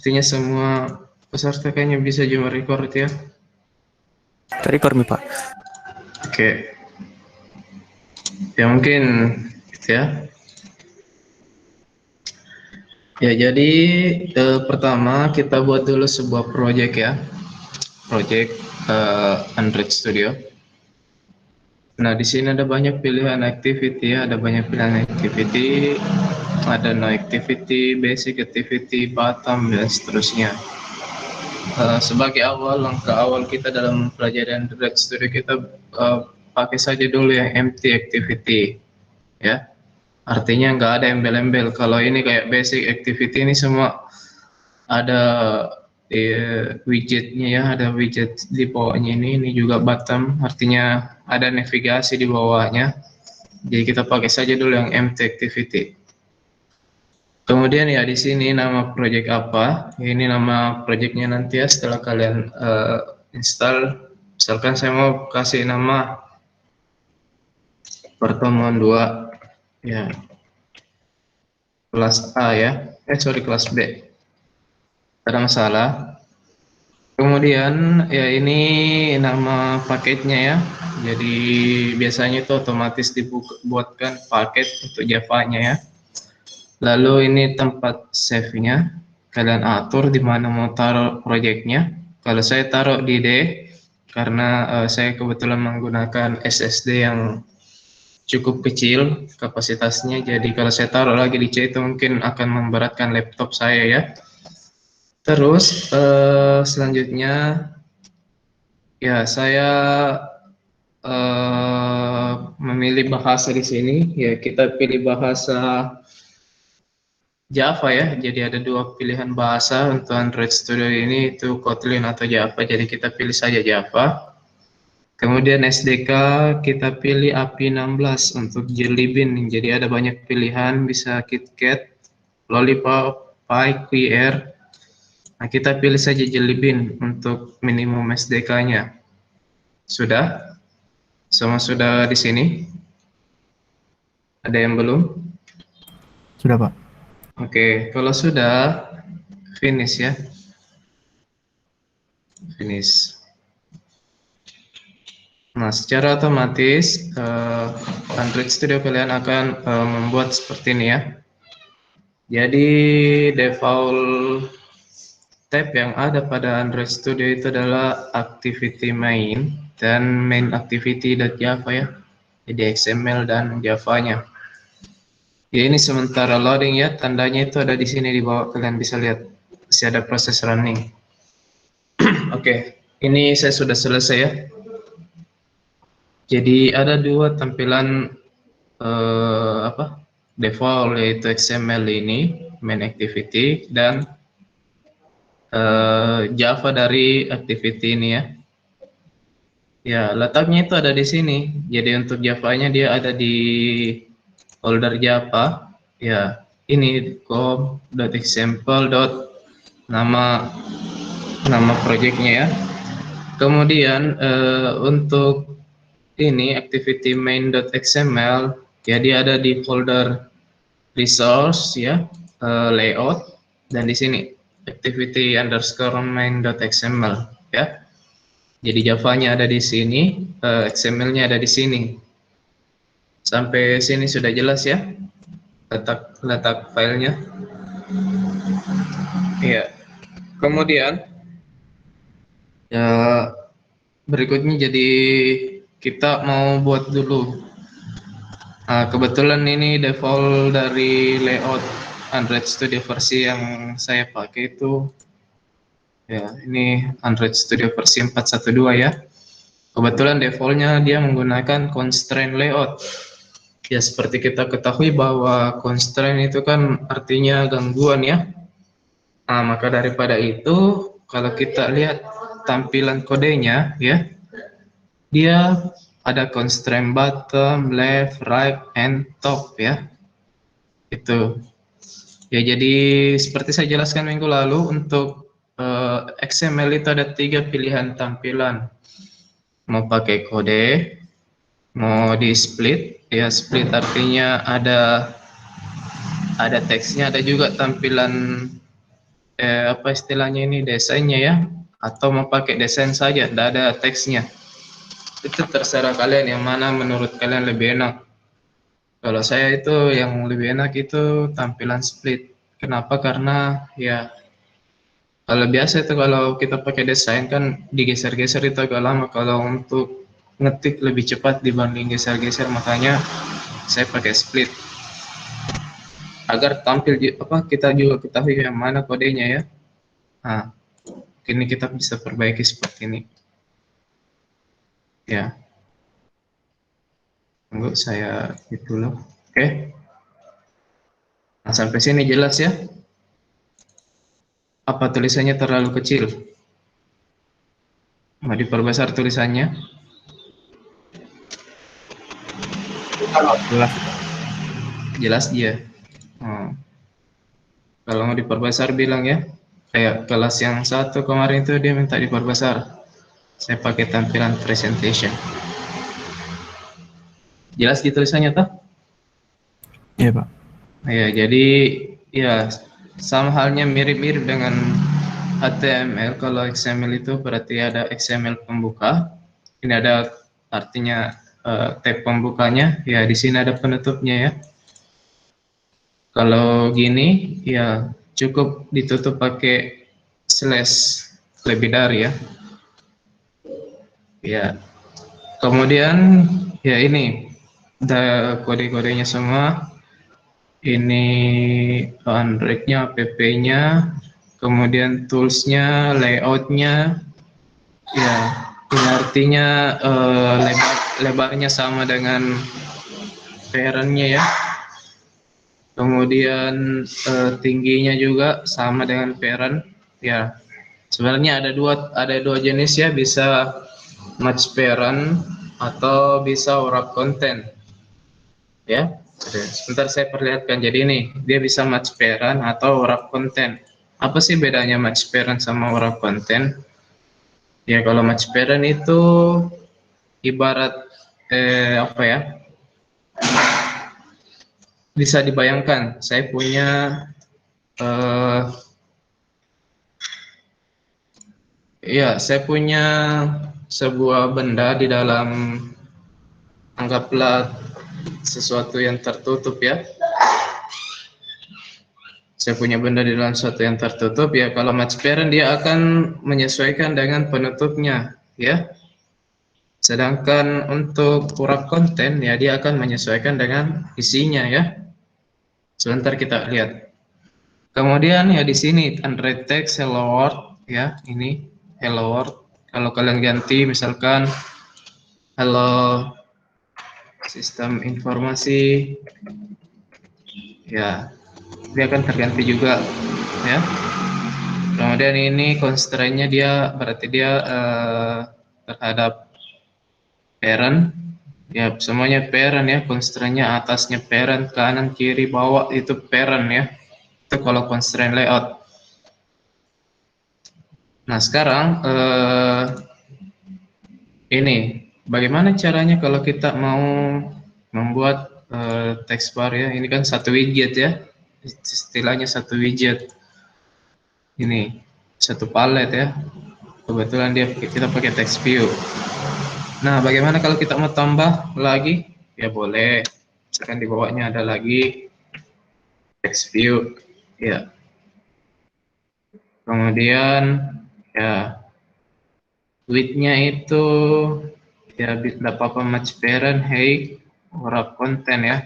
Pastinya semua peserta kayaknya bisa juga record ya. Record nih Pak. Oke. Ya mungkin gitu ya. Ya jadi pertama kita buat dulu sebuah project ya. Project Android Studio. Nah di sini ada banyak pilihan activity ya, ada banyak pilihan activity, ada no activity, basic activity, bottom dan seterusnya. Sebagai langkah awal kita dalam mempelajari Android Studio kita pakai saja dulu yang empty activity ya. Artinya nggak ada embel-embel. Kalau ini kayak basic activity ini semua ada widgetnya ya, ada widget di bawahnya ini juga bottom, artinya ada navigasi di bawahnya. Jadi kita pakai saja dulu yang empty activity. Kemudian ya di sini nama project apa? Ini nama projectnya nanti ya setelah kalian install. Misalkan saya mau kasih nama pertemuan 2 ya, kelas A ya. Kelas B. Ada masalah. Kemudian ya ini nama paketnya ya. Jadi biasanya itu otomatis dibuatkan paket untuk Java-nya ya. Lalu ini tempat save-nya. Kalian atur di mana mau taruh projectnya. Kalau saya taruh di D karena saya kebetulan menggunakan SSD yang cukup kecil kapasitasnya. Jadi kalau saya taruh lagi di C itu mungkin akan memberatkan laptop saya ya. Terus selanjutnya ya saya memilih bahasa di sini ya, kita pilih bahasa Java ya. Jadi ada dua pilihan bahasa untuk Android Studio ini, itu Kotlin atau Java. Jadi kita pilih saja Java. Kemudian SDK kita pilih API 16 untuk Jelly Bean. Jadi ada banyak pilihan, bisa KitKat, Lollipop, PyQR. Nah, kita pilih saja Jelly Bean untuk minimum SDK-nya. Sudah? Semua sudah di sini? Ada yang belum? Sudah Pak. Oke, kalau sudah, finish ya. Finish. Nah, secara otomatis Android Studio kalian akan membuat seperti ini ya. Jadi default tab yang ada pada Android Studio itu adalah activity main dan main activity.java ya. Jadi XML dan Java-nya. Ya ini sementara loading ya, tandanya itu ada di sini di bawah, kalian bisa lihat masih ada proses running. Oke, ini saya sudah selesai ya. Jadi ada dua tampilan default, yaitu XML ini main activity dan Java dari activity ini ya. Ya, letaknya itu ada di sini. Jadi untuk Java-nya dia ada di folder Java. Ya, ini com.example. Nama projectnya ya. Kemudian untuk ini activity main.xml, jadi ada di folder resource ya, layout, dan di sini activity underscore main.xml ya. Jadi Java-nya ada di sini, XML-nya ada di sini. Sampai sini sudah jelas ya letak filenya. Iya. Kemudian ya berikutnya jadi kita mau buat dulu. Nah, kebetulan ini default dari layout Android Studio versi yang saya pakai itu ya, ini Android Studio versi 4.1.2 ya. Kebetulan defaultnya dia menggunakan constraint layout. Ya seperti kita ketahui bahwa constraint itu kan artinya gangguan ya. Nah, maka daripada itu kalau kita lihat tampilan kodenya ya, dia ada constraint bottom, left, right, and top ya. Itu. Ya jadi seperti saya jelaskan minggu lalu, untuk XML itu ada 3 pilihan tampilan. Mau pakai kode, mau di split, ya split artinya ada teksnya, ada juga tampilan apa istilahnya ini, desainnya ya, atau mau pakai desain saja, tidak ada teksnya. Itu terserah kalian yang mana menurut kalian lebih enak. Kalau saya itu yang lebih enak itu tampilan split. Kenapa? Karena ya kalau biasa itu kalau kita pakai desain kan digeser-geser itu agak lama. Kalau untuk ngetik lebih cepat dibanding geser-geser, makanya saya pakai split agar tampil apa kita juga ketahui yang mana kodenya ya. Nah, ini kita bisa perbaiki seperti ini. Ya, tunggu saya itu dulu. Oke. Nah, sampai sini jelas ya? Apa tulisannya terlalu kecil? Mau diperbesar tulisannya? Jelas. Jelas dia. Hmm. Kalau mau diperbesar bilang ya. Kayak kelas yang satu kemarin itu dia minta diperbesar. Saya pakai tampilan presentation. Jelas di tulisannya toh? Iya, Pak. Ya, jadi ya sama halnya mirip-mirip dengan HTML. Kalau XML itu berarti ada XML pembuka. Ini ada artinya tag pembukanya. Ya, di sini ada penutupnya ya. Kalau gini ya cukup ditutup pakai slash lebih dari ya. Ya, kemudian ya ini ada kode-kodenya semua. Ini Android-nya, app-nya, kemudian tools-nya, layout-nya. Ya, ini artinya lebarnya sama dengan parent-nya ya. Kemudian tingginya juga sama dengan parent. Ya, sebenarnya ada dua jenis ya, bisa match parent atau bisa wrap content. Ya, sebentar saya perlihatkan. Jadi ini dia bisa match parent atau wrap content. Apa sih bedanya match parent sama wrap content? Ya, kalau match parent itu ibarat apa ya? Bisa dibayangkan, saya punya eh, saya punya sebuah benda di dalam, anggaplah sesuatu yang tertutup ya. Saya punya benda di dalam sesuatu yang tertutup ya. Kalau match parent dia akan menyesuaikan dengan penutupnya ya. Sedangkan untuk wrap konten ya dia akan menyesuaikan dengan isinya ya. Sebentar kita lihat. Kemudian ya di sini Android text hello world ya, ini hello world. Kalau kalian ganti misalkan halo sistem informasi ya, dia akan terganti juga ya. Kemudian ini constraint-nya dia berarti dia terhadap parent ya, semuanya parent ya, constraint-nya atasnya parent, kanan kiri bawah itu parent ya. Itu kalau constraint layout. Nah sekarang ini bagaimana caranya kalau kita mau membuat text bar ya. Ini kan satu widget ya, istilahnya satu widget. Ini satu palet ya, kebetulan kita pakai text view. Nah bagaimana kalau kita mau tambah lagi? Ya boleh, misalkan di bawahnya ada lagi text view ya. Kemudian ya width-nya itu ya tidak apa-apa match parent, hey, wrap content ya.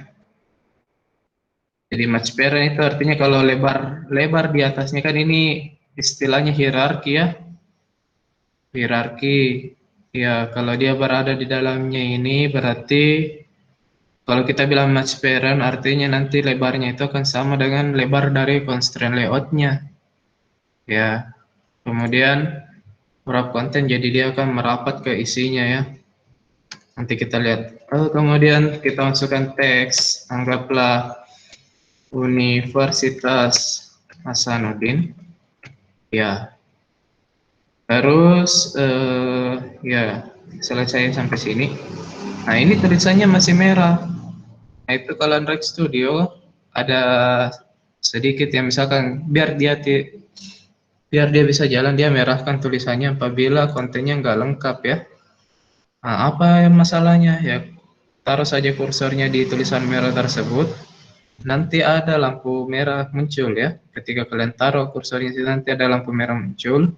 Jadi match parent itu artinya kalau lebar di atasnya kan ini istilahnya hierarki ya. Hierarki ya, kalau dia berada di dalamnya ini berarti kalau kita bilang match parent artinya nanti lebarnya itu akan sama dengan lebar dari constraint layout-nya. Ya. Kemudian wrap content jadi dia akan merapat ke isinya ya. Nanti kita lihat. Kemudian kita masukkan teks, anggaplah Universitas Hasanuddin. Ya. Terus ya selesai sampai sini. Nah ini tulisannya masih merah. Nah itu kalau Android Studio ada sedikit ya, misalkan biar dia biar dia bisa jalan, dia merahkan tulisannya apabila kontennya nggak lengkap ya. Nah, apa masalahnya ya? Taruh saja kursornya di tulisan merah tersebut, nanti ada lampu merah muncul ya. Ketika kalian taruh kursornya nanti ada lampu merah muncul.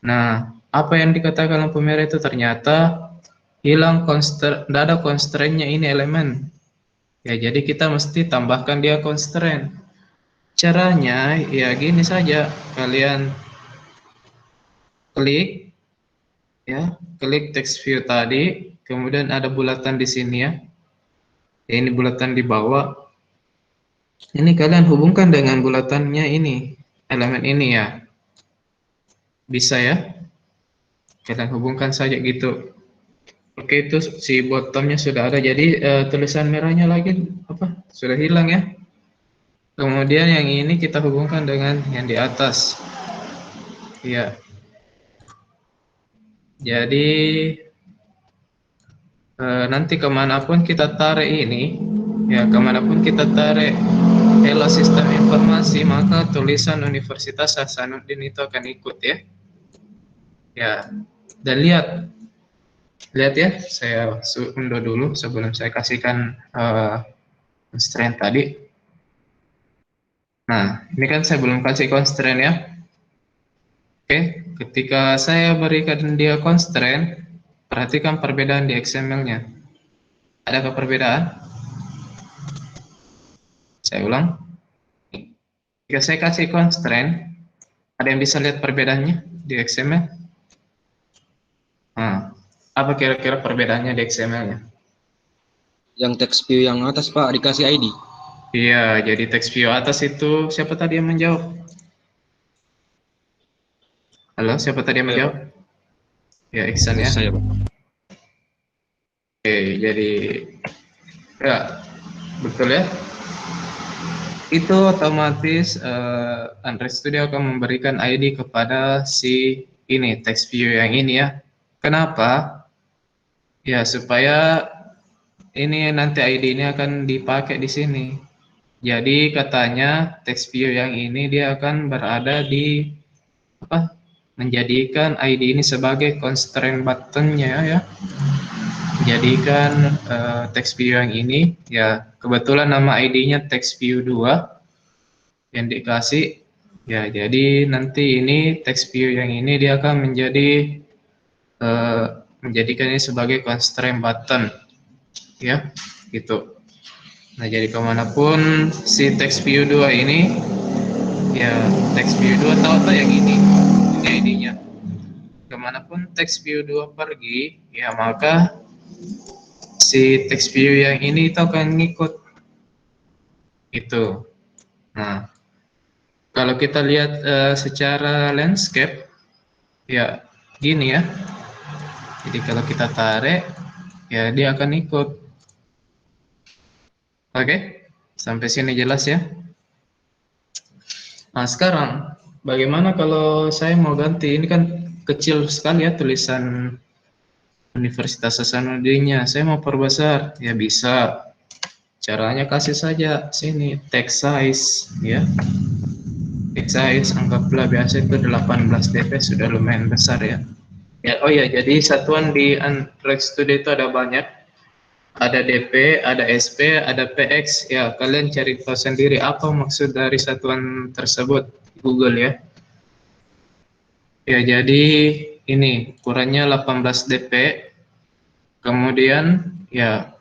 Nah, apa yang dikatakan lampu merah itu ternyata hilang constraint, tidak ada constraint-nya ini elemen. Ya, jadi kita mesti tambahkan dia constraint. Caranya ya gini saja, kalian klik ya, klik text view tadi, kemudian ada bulatan di sini ya. Ini bulatan di bawah. Ini kalian hubungkan dengan bulatannya ini, elemen ini ya. Bisa ya? Kalian hubungkan saja gitu. Oke, itu si bottomnya sudah ada. Jadi tulisan merahnya lagi apa? Sudah hilang ya. Kemudian yang ini kita hubungkan dengan yang di atas. Ya. Jadi nanti kemanapun kita tarik ini, ya kemanapun kita tarik Hello Sistem Informasi, maka tulisan Universitas Hasanuddin itu akan ikut ya. Ya, dan lihat ya, saya unduh dulu sebelum saya kasihkan constraint tadi. Nah, ini kan saya belum kasih constraint ya. Oke, ketika saya berikan dia constraint, perhatikan perbedaan di XML-nya. Adakah perbedaan? Saya ulang. Jika saya kasih constraint, ada yang bisa lihat perbedaannya di XML? Nah, apa kira-kira perbedaannya di XML-nya? Yang text view yang atas Pak dikasih ID. Iya, jadi text view atas itu siapa tadi yang menjawab? Halo, siapa tadi yang menjawab? Ya, Iksan ya. Saya Pak. Oke, jadi ya betul ya. Itu otomatis Android Studio akan memberikan ID kepada si ini text view yang ini ya. Kenapa? Ya supaya ini nanti ID ini akan dipakai di sini. Jadi katanya text view yang ini dia akan berada di apa? Menjadikan ID ini sebagai constraint buttonnya ya. Jadikan text view yang ini ya kebetulan nama ID-nya text view 2 yang dikasih ya, jadi nanti ini text view yang ini dia akan menjadikan ini sebagai constraint button ya gitu. Nah, jadi kemanapun si text view 2 ini ya, text view 2 tahu yang ini ID-nya, kemanapun text view 2 pergi ya, maka si text view yang ini itu akan ngikut itu. Nah, kalau kita lihat secara landscape ya gini ya. Jadi kalau kita tarik ya dia akan ikut. Oke, sampai sini jelas ya. Nah, sekarang bagaimana kalau saya mau ganti? Ini kan kecil sekali ya tulisan Universitas Hasanuddin-nya. Saya mau perbesar, ya bisa. Caranya kasih saja sini text size ya. Text size anggaplah biasa itu 18 dp, sudah lumayan besar ya. Ya, oh ya, jadi satuan di Android Studio itu ada banyak. Ada DP, ada SP, ada PX. Ya, kalian cari tahu sendiri apa maksud dari satuan tersebut Google ya. Ya, jadi ini ukurannya 18 dp. Kemudian ya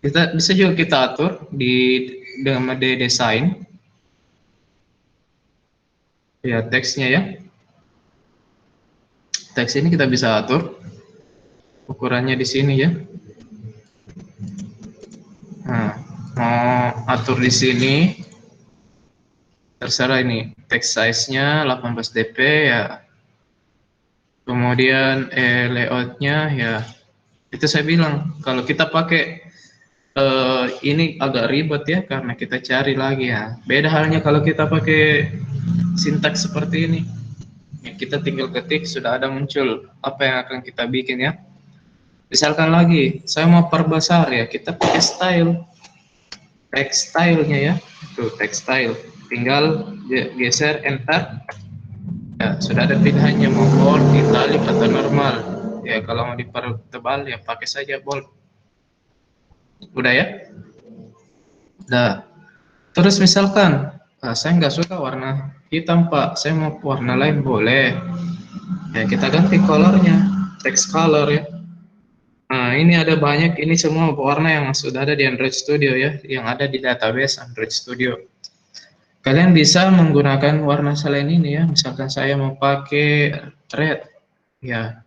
kita bisa juga kita atur dengan mode desain. Ya, teksnya ya. Teks ini kita bisa atur ukurannya di sini ya. Nah, mau atur di sini terserah, ini text size-nya 18 dp ya. Kemudian layout-nya ya itu saya bilang kalau kita pakai ini agak ribet ya karena kita cari lagi ya. Beda halnya kalau kita pakai sintaks seperti ini. Ya, kita tinggal ketik sudah ada muncul apa yang akan kita bikin ya. Misalkan lagi saya mau perbesar ya, kita pakai style. Text style-nya ya. Tuh text style. Tinggal geser enter. Ya, sudah ada pilihannya mau bold, italic atau normal. Ya kalau mau dipertebal ya pakai saja bold. Udah ya? Udah. Terus misalkan saya nggak suka warna hitam Pak, saya mau warna lain boleh. Ya kita ganti colornya, text color ya. Nah ini ada banyak, ini semua warna yang sudah ada di Android Studio ya, yang ada di database Android Studio. Kalian bisa menggunakan warna selain ini ya, misalkan saya mau pakai red, ya.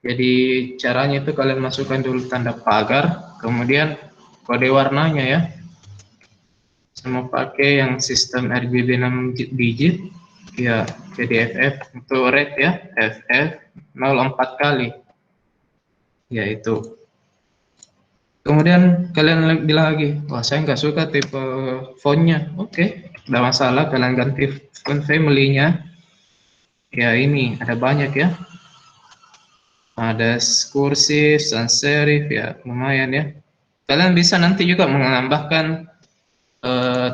Jadi caranya itu kalian masukkan dulu tanda pagar, kemudian kode warnanya ya. Saya mau pakai yang sistem RGB 6 digit, ya jadi FF untuk red ya, FF 04 kali, yaitu. Kemudian kalian bilang lagi, wah saya nggak suka tipe fontnya. Oke, nggak masalah, kalian ganti font family-nya. Ya ini ada banyak ya. Ada kursiv, sans serif ya, lumayan ya. Kalian bisa nanti juga menambahkan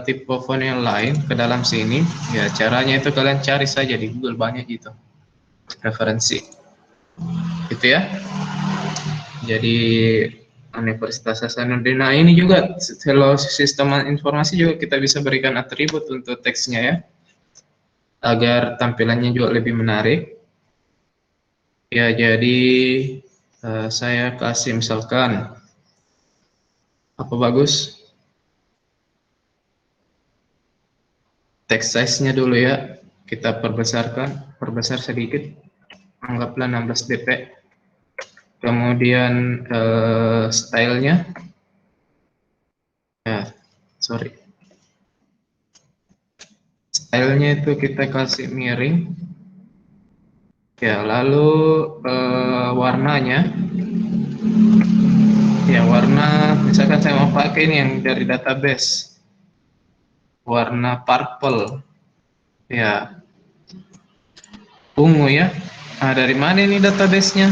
tipe font yang lain ke dalam sini. Ya caranya itu kalian cari saja di Google banyak gitu referensi. Gitu ya. Jadi Universitas Hasanuddin. Nah ini juga kalau sistem informasi juga kita bisa berikan atribut untuk teksnya ya, agar tampilannya juga lebih menarik. Ya jadi saya kasih misalkan apa bagus, text size-nya dulu ya, kita perbesar sedikit, anggaplah 16 dp. Kemudian stylenya, ya sorry, stylenya itu kita kasih miring. Ya, lalu warnanya, ya warna, misalkan saya mau pakai ini yang dari database, warna purple, ya ungu ya. Nah, dari mana ini database-nya?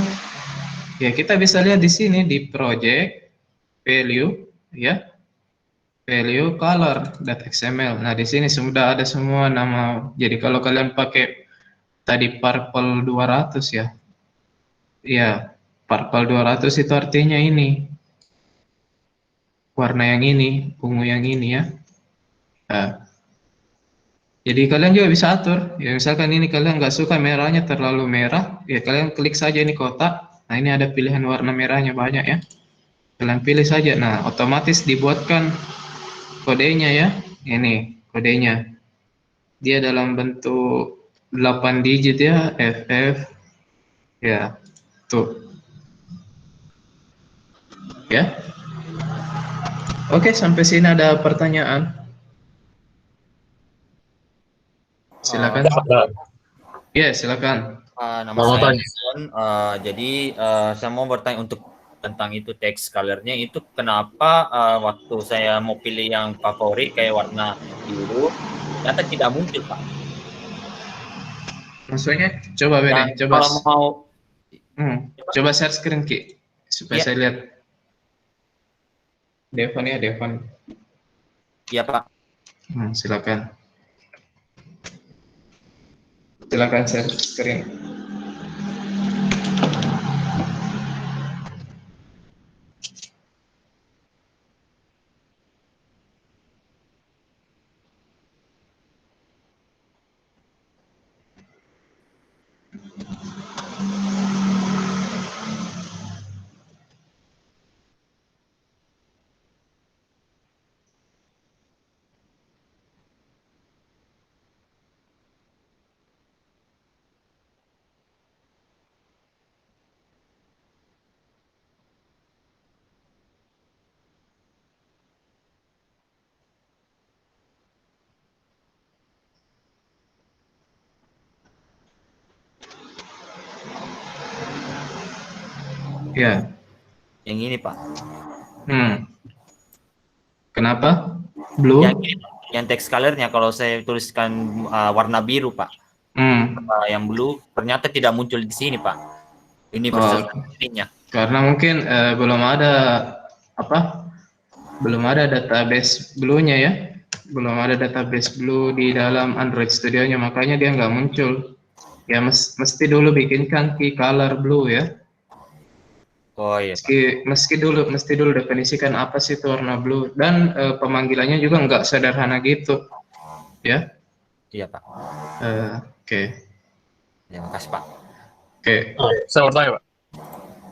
Ya, kita bisa lihat di sini di project value, ya value color.xml. Nah, di sini sudah ada semua nama. Jadi kalau kalian pakai tadi purple 200 ya, ya purple 200 itu artinya ini warna yang ini, ungu yang ini ya. Nah, jadi kalian juga bisa atur. Ya misalkan ini kalian nggak suka merahnya terlalu merah, ya kalian klik saja ini kotak. Nah ini ada pilihan warna merahnya banyak ya. Kalian pilih saja. Nah otomatis dibuatkan kodenya ya. Ini kodenya. Dia dalam bentuk 8 digit ya, FF. Ya, tuh. Ya. Oke, sampai sini ada pertanyaan. Silakan. Ya, silakan. Nama Mau saya tanya. Nelson. Jadi saya mau bertanya untuk tentang itu text colornya itu kenapa waktu saya mau pilih yang favorit kayak warna biru ternyata tidak muncul Pak. Maksudnya coba beda, Dan coba kalau mau coba share screen Ki supaya ya, saya lihat. Devon ya, Devon. ya Pak. Silakan. Silakan share screen. Ya. Yang ini Pak. Kenapa? Blue? Yang text colornya kalau saya tuliskan warna biru Pak. Yang blue ternyata tidak muncul di sini Pak. Ini versi karena mungkin belum ada belum ada database blue-nya ya, belum ada database blue di dalam Android Studio-nya, makanya dia nggak muncul ya mesti dulu bikinkan key color blue ya. Oh iya Pak. Mesti dulu definisikan apa sih itu warna blue, dan pemanggilannya juga nggak sederhana gitu ya. Iya Pak. Oke. Terima kasih Pak. Oke, Saya mau tanya, Pak.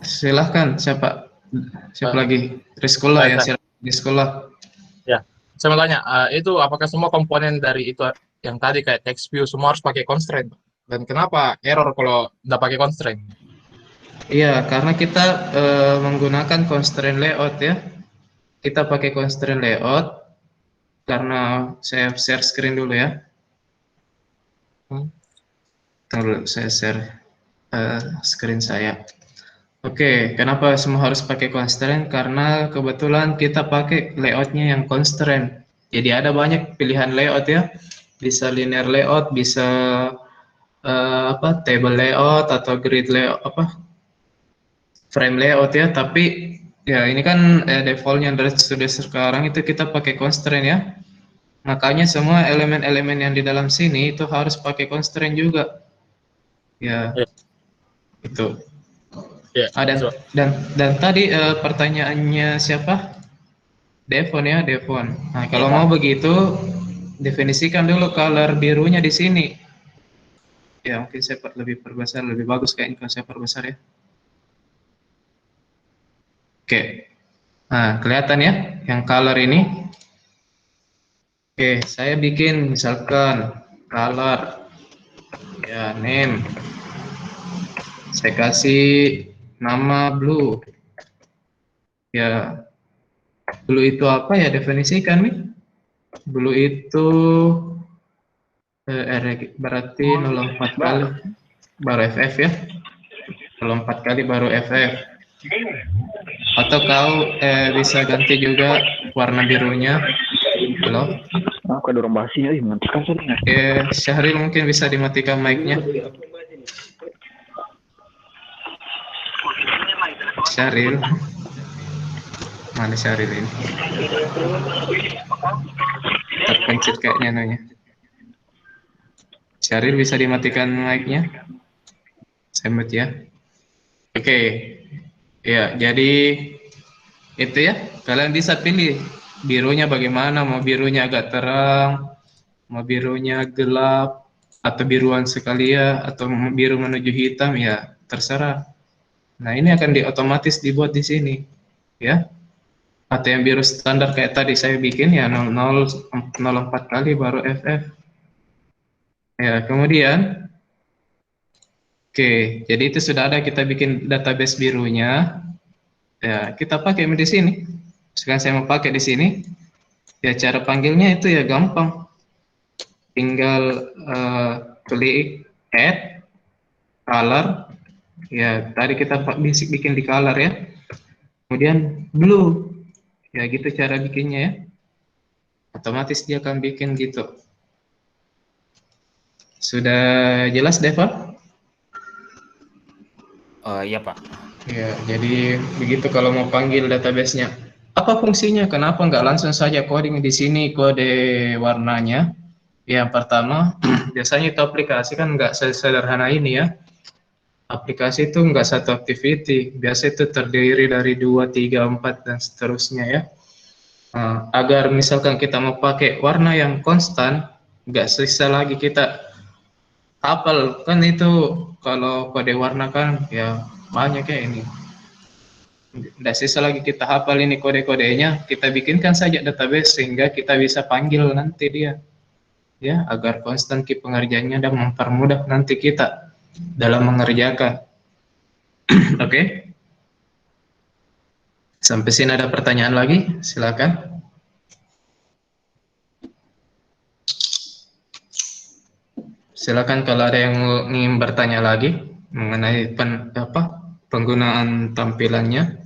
silahkan siapa Eh, lagi? Rizkola ya, saya- silahkan Rizkola. Ya, saya mau tanya, itu apakah semua komponen dari itu yang tadi kayak text view semua harus pakai constraint, Pak? Dan kenapa error kalau nggak pakai constraint? Iya, karena kita menggunakan constraint layout ya. Kita pakai constraint layout karena saya share screen dulu ya. Tunggu, saya share screen saya. Oke, kenapa semua harus pakai constraint? Karena kebetulan kita pakai layoutnya yang constraint. Jadi ada banyak pilihan layout ya. Bisa linear layout, bisa table layout atau grid layout, frame layout ya. Tapi ya ini kan defaultnya dari sudah sekarang itu kita pakai constraint ya. Makanya semua elemen-elemen yang di dalam sini itu harus pakai constraint juga. Ya, Ya. itu. Ya, so, Dan tadi pertanyaannya siapa? Devon ya, Devon. Nah, Iya kalau Pak. mau begitu, definisikan dulu color birunya di sini. Ya, mungkin saya lebih perbesar, lebih bagus kayaknya kalau saya perbesar ya. Oke. Nah, kelihatan ya, yang color ini. Oke, saya bikin misalkan color, ya name. Saya kasih nama blue. Ya, blue itu apa ya, definisikan nih. Blue itu berarti 04 kali baru FF ya. 04 kali baru FF. Atau kau bisa ganti juga warna birunya. Halo? Aku ada orang basinya, mantap kan saya. Syahril mungkin bisa dimatikan mic-nya. Syahril. Mana Syahril ini? Terpencet kayaknya nanya. Syahril bisa dimatikan mic-nya? Sembut ya. Oke. Ya, jadi itu ya. Kalian bisa pilih birunya bagaimana, mau birunya agak terang, mau birunya gelap, atau biruan sekali ya, atau biru menuju hitam ya, terserah. Nah, ini akan otomatis dibuat di sini, ya. Atau yang biru standar kayak tadi saya bikin ya 04 kali baru FF. Ya, kemudian oke, jadi itu sudah ada kita bikin database birunya. Ya, kita pakai di sini. Sekarang saya mau pakai di sini. Ya, cara panggilnya itu ya gampang. Tinggal klik add color. Ya, tadi kita bikin di color ya. Kemudian blue. Ya, gitu cara bikinnya ya. Otomatis dia akan bikin gitu. Sudah jelas, Deva? Iya Pak. Ya, jadi begitu kalau mau panggil database-nya. Apa fungsinya? Kenapa nggak langsung saja coding di sini kode warnanya? Yang pertama, biasanya itu aplikasi kan nggak sederhana ini ya. Aplikasi itu nggak satu activity, biasa itu terdiri dari 2, 3, 4, dan seterusnya ya. Nah, agar misalkan kita mau pakai warna yang konstan, nggak sisa lagi kita hafal, kan itu kalau kode warna kan ya banyak ya ini. Nggak sisa lagi kita hafal ini kode-kodenya, kita bikinkan saja database sehingga kita bisa panggil nanti dia. Ya, agar konstan key pengerjaannya dan mempermudah nanti kita dalam mengerjakan. Oke. Sampai sini ada pertanyaan lagi? Silakan. Silakan kalau ada yang ingin bertanya lagi mengenai penggunaan tampilannya.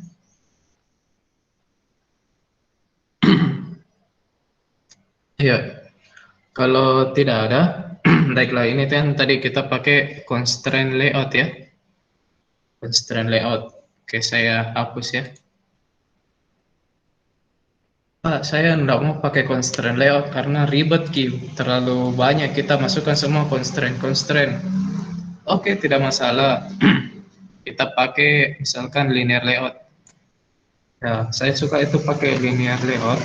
Ya, kalau tidak ada, baiklah ini kan tadi kita pakai constraint layout ya. Constraint layout. Oke, saya hapus ya. Pak, saya enggak mau pakai constraint layout karena ribet, Ki. Terlalu banyak kita masukkan semua constraint. Oke, tidak masalah. Kita pakai misalkan linear layout. Ya, saya suka itu pakai linear layout.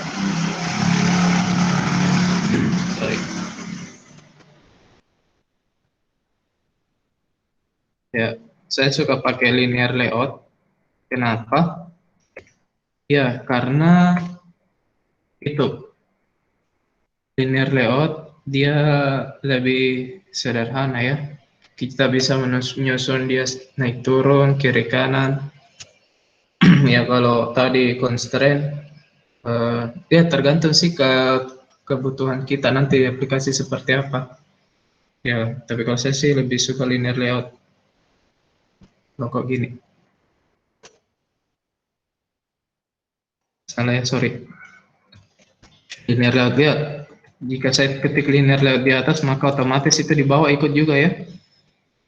Sorry. Ya, saya suka pakai linear layout. Kenapa? Ya, karena itu linear layout dia lebih sederhana ya. Kita bisa menyusun dia naik turun, kiri kanan. Ya kalau tadi constraint, ya tergantung sih ke kebutuhan kita nanti aplikasi seperti apa. Ya, tapi kalau saya sih lebih suka linear layout. Loh kok gini? Salah ya, sorry. Linear layout dia. Jika saya ketik linear layout di atas, maka otomatis itu di bawah ikut juga ya.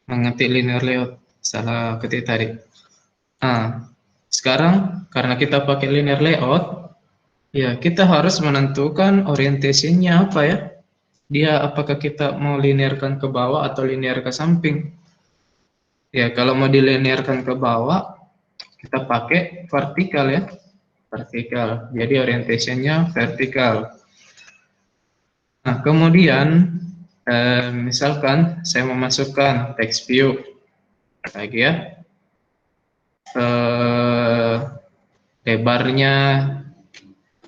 Mengetik linear layout. Salah ketik tadi. Nah, sekarang karena kita pakai linear layout, ya kita harus menentukan orientasinya apa ya. Dia apakah kita mau linearkan ke bawah atau linear ke samping. Ya, kalau mau dilinearkan ke bawah, kita pakai vertikal ya. Vertikal. Jadi orientasinya vertikal. Nah, kemudian misalkan saya memasukkan text view lagi ya. Lebarnya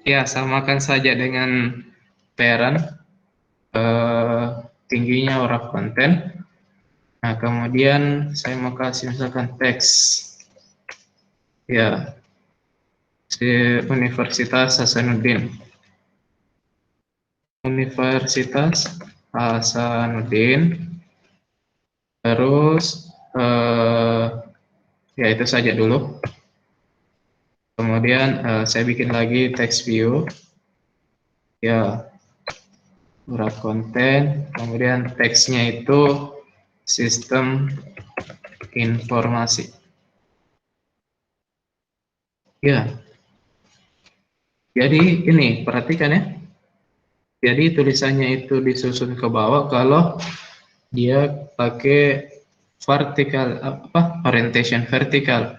ya samakan saja dengan parent, tingginya wrap konten. Nah, kemudian saya mau kasih misalkan teks ya, Universitas Hasanuddin. Universitas Hasanuddin. Terus ya itu saja dulu. Kemudian saya bikin lagi text view. Ya, wrap konten. Kemudian teksnya itu sistem informasi. Ya. Jadi ini perhatikan ya. Jadi tulisannya itu disusun ke bawah kalau dia pakai vertikal orientation vertikal.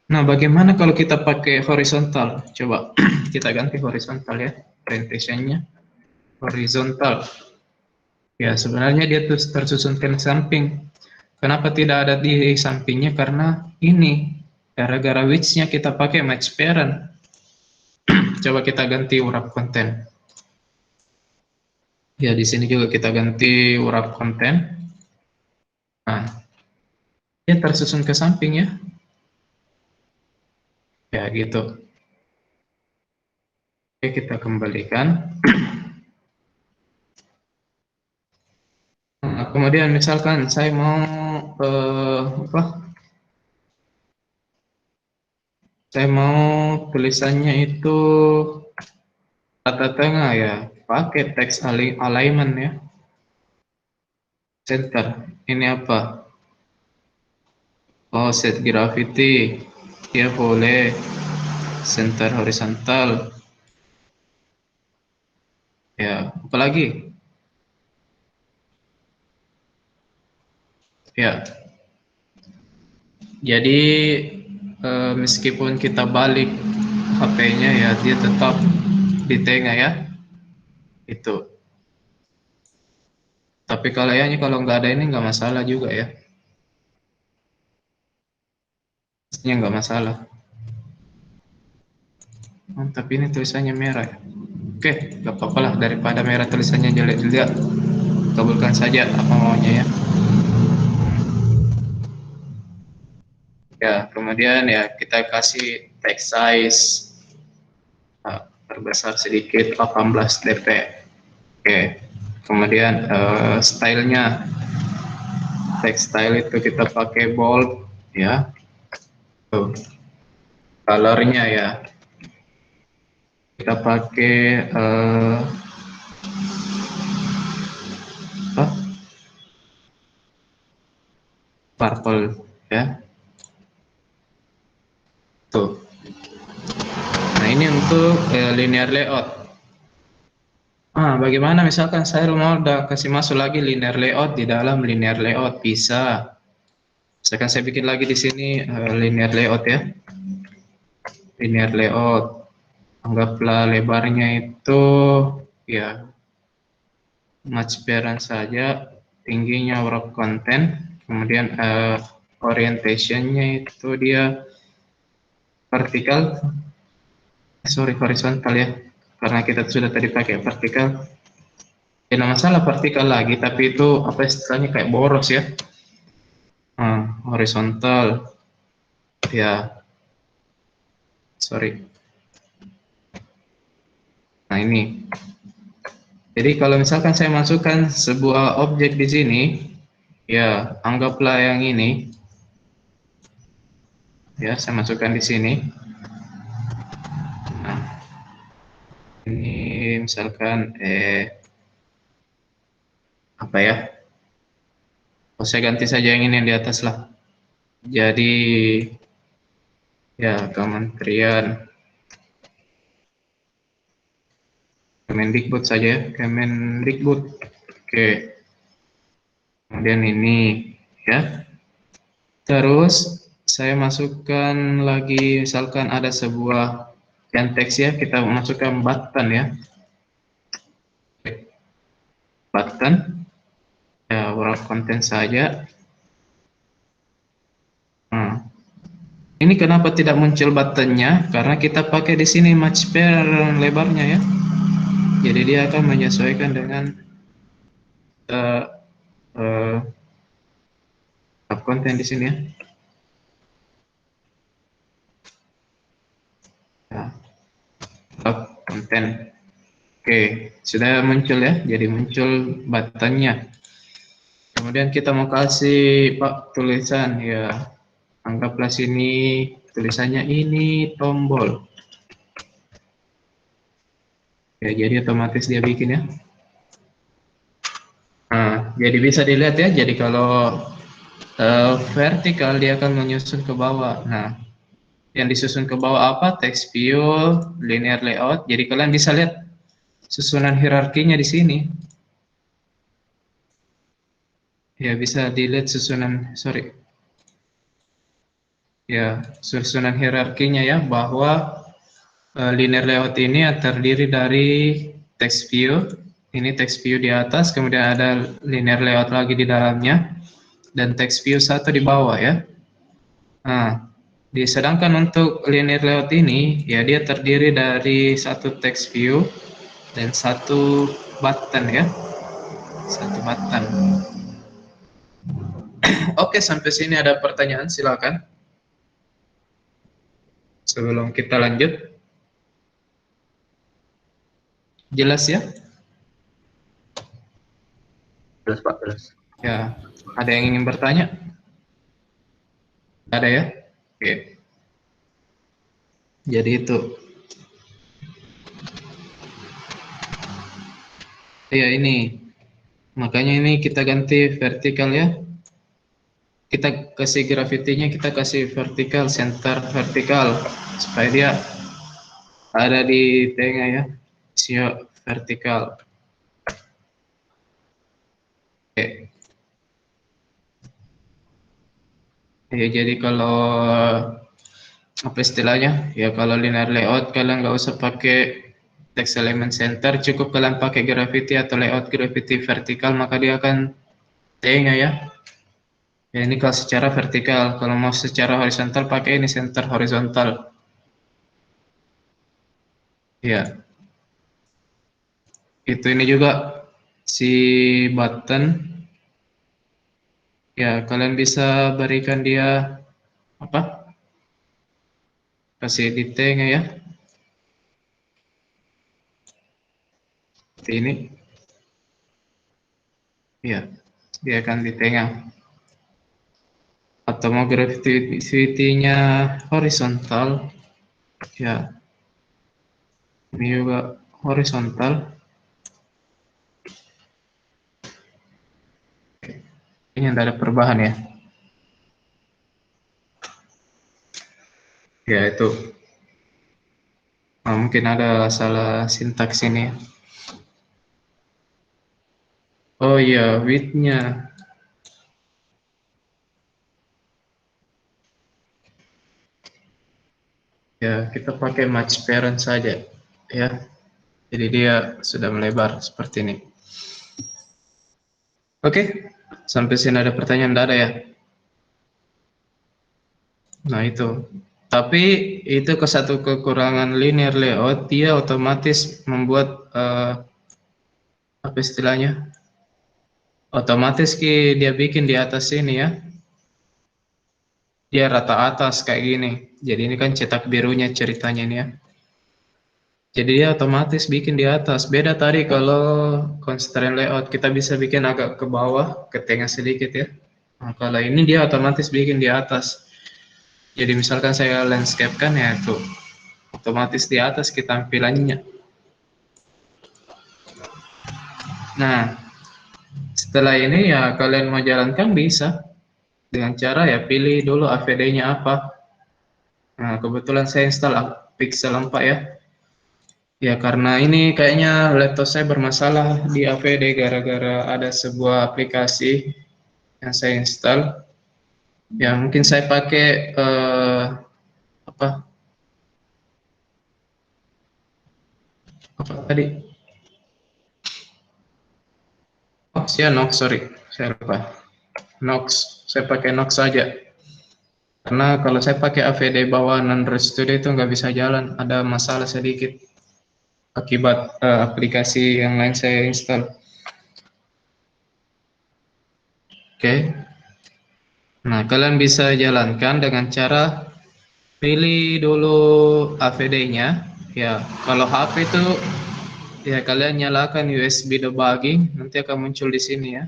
Nah, bagaimana kalau kita pakai horizontal? Coba kita ganti horizontal ya, orientationnya horizontal. Ya, sebenarnya dia tersusun ke samping. Kenapa tidak ada di sampingnya? Karena ini gara-gara width-nya kita pakai match parent. Coba kita ganti wrap konten. Ya, di sini juga kita ganti wrap konten. Nah, dia tersusun ke samping ya. Ya, gitu. Oke, kita kembalikan. Nah, kemudian misalkan saya mau saya mau tulisannya itu rata tengah ya, pakai text alignment ya. Center. Ini apa? Oh, set gravity. Ya boleh. Center horizontal. Ya, apalagi? Ya. Jadi meskipun kita balik HP-nya ya, dia tetap di tengah ya. Itu. Tapi kalau nggak ada ini nggak masalah juga ya. Ini nggak masalah. Oh, tapi ini tulisannya merah. Oke, nggak apa-apa lah, daripada merah tulisannya jelek juga. Kabulkan saja apa maunya ya. Ya, kemudian ya kita kasih text size terbesar sedikit 18 dp. Oke, kemudian stylenya, text style itu kita pakai bold ya. Tuh. Colornya ya kita pakai purple ya. Tuh. Nah, ini untuk linear layout. Bagaimana misalkan saya mau udah kasih masuk lagi linear layout di dalam linear layout? Bisa. Misalkan saya bikin lagi di sini linear layout ya. Linear layout. Anggaplah lebarnya itu ya match parent saja, tingginya wrap content, kemudian orientationnya itu dia vertikal, horizontal ya, karena kita sudah tadi pakai vertikal. Ya nggak masalah vertikal lagi, tapi itu apa istilahnya kayak boros ya. Horizontal ya, sorry. Nah ini. Jadi kalau misalkan saya masukkan sebuah objek di sini, ya anggaplah yang ini. Ya, saya masukkan di sini. Nah, ini misalkan apa ya? Oh, saya ganti saja yang ini yang di atas lah. Jadi ya Kementerian Kemendikbud saja ya, Kemendikbud. Oke. Kemudian ini ya. Terus saya masukkan lagi misalkan ada sebuah yang teks ya, kita masukkan button ya. Button ya, wrap content saja. Nah, ini kenapa tidak muncul buttonnya? Karena kita pakai di sini match pair lebarnya ya. Jadi dia akan menyesuaikan dengan wrap content di sini ya. Nah, wrap content. Oke, sudah muncul ya. Jadi muncul buttonnya. Kemudian kita mau kasih Pak tulisan ya. Anggaplah sini tulisannya ini tombol. Ya, jadi otomatis dia bikin ya. Nah, jadi bisa dilihat ya. Jadi kalau vertikal dia akan menyusun ke bawah. Nah, yang disusun ke bawah apa? Text view, linear layout. Jadi kalian bisa lihat susunan hierarkinya di sini. Ya, bisa dilihat susunan, sorry. Ya, susunan hierarkinya ya, bahwa linear layout ini terdiri dari text view. Ini text view di atas, kemudian ada linear layout lagi di dalamnya, dan text view satu di bawah ya. Nah, sedangkan untuk linear layout ini, ya dia terdiri dari satu text view dan satu button ya. Satu button. Oke, sampai sini ada pertanyaan, silakan. Sebelum kita lanjut. Jelas ya? Jelas Pak, jelas. Ya, ada yang ingin bertanya? Ada ya? Oke. Jadi itu. Ya ini. Makanya ini kita ganti vertikal ya. Kita kasih gravitinya, kita kasih vertikal, center vertikal. Supaya dia ada di tengah ya. Siap vertikal. Oke. Ya, jadi kalau apa istilahnya? Ya kalau linear layout kalian nggak usah pakai text element center, cukup kalian pakai gravity atau layout gravity vertikal, maka dia akan tengah ya. Ya ini kalau secara vertikal, kalau mau secara horizontal pakai ini center horizontal. Ya, itu ini juga si button. Ya kalian bisa berikan dia apa? Kasih di tengah ya. Seperti ini. Ya, dia akan di tengah. Atau mau gravity-nya horizontal. Ya, ini juga horizontal. Ini tidak ada perubahan ya. Ya itu. Nah, mungkin ada salah sintaks ini. Oh iya, width-nya. Ya, kita pakai match parent saja, ya. Jadi dia sudah melebar seperti ini. Oke, sampai sini ada pertanyaan, tidak ada ya? Nah itu. Tapi itu ke satu kekurangan linear layout, dia otomatis membuat apa istilahnya? Otomatis dia bikin di atas sini ya. Dia rata atas kayak gini. Jadi ini kan cetak birunya ceritanya ini ya. Jadi dia otomatis bikin di atas. Beda tadi kalau constraint layout kita bisa bikin agak ke bawah, ke tengah sedikit ya. Nah, kalau ini dia otomatis bikin di atas. Jadi misalkan saya landscape kan ya itu otomatis di atas kita tampilannya. Nah, setelah ini ya kalian mau jalankan bisa dengan cara ya pilih dulu AVD-nya apa. Nah, kebetulan saya install Pixel 4 ya. Ya karena ini kayaknya laptop saya bermasalah di AVD gara-gara ada sebuah aplikasi yang saya install. Ya mungkin saya pakai apa tadi? Nox ya, Nox, sorry, saya lupa. Nox, saya pakai Nox saja. Karena kalau saya pakai AVD bawaan Android Studio itu nggak bisa jalan, ada masalah sedikit akibat aplikasi yang lain saya install. Oke. Nah, kalian bisa jalankan dengan cara pilih dulu AVD-nya. Ya, kalau HP itu ya kalian nyalakan USB debugging, nanti akan muncul di sini ya.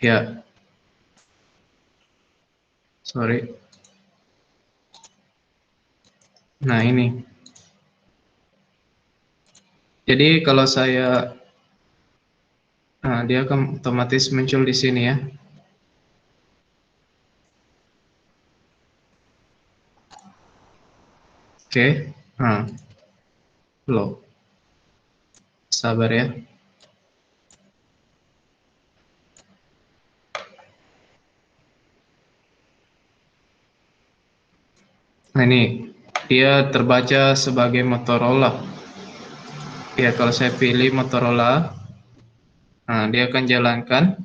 Ya, sorry. Nah, ini. Jadi kalau saya dia akan otomatis muncul di sini ya. Oke. Nah, loh. Sabar ya. Nah, ini dia terbaca sebagai Motorola. Ya, kalau saya pilih Motorola, nah dia akan jalankan.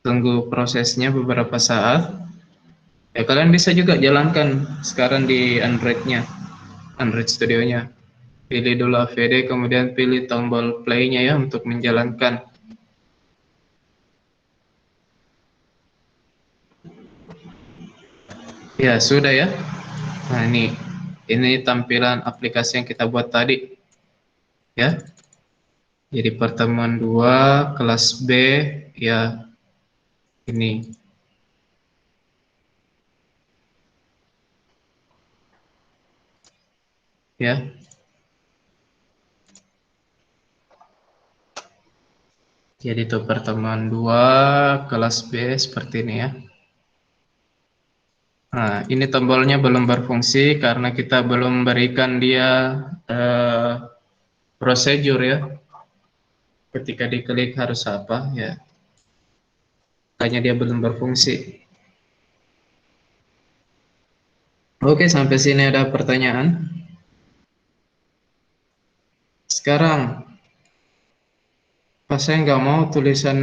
Tunggu prosesnya beberapa saat. Ya, kalian bisa juga jalankan sekarang di Android-nya, Android Studio-nya. Pilih dulu AVD, kemudian pilih tombol play-nya ya untuk menjalankan. Ya, sudah ya. Nah, ini tampilan aplikasi yang kita buat tadi. Ya. Jadi pertemuan 2 kelas B ya ini. Ya. Jadi itu pertemuan 2 kelas B seperti ini ya. Nah, ini tombolnya belum berfungsi karena kita belum berikan dia prosedur ya. Ketika diklik harus apa ya. Makanya dia belum berfungsi. Oke, sampai sini ada pertanyaan. Sekarang, pas saya nggak mau tulisan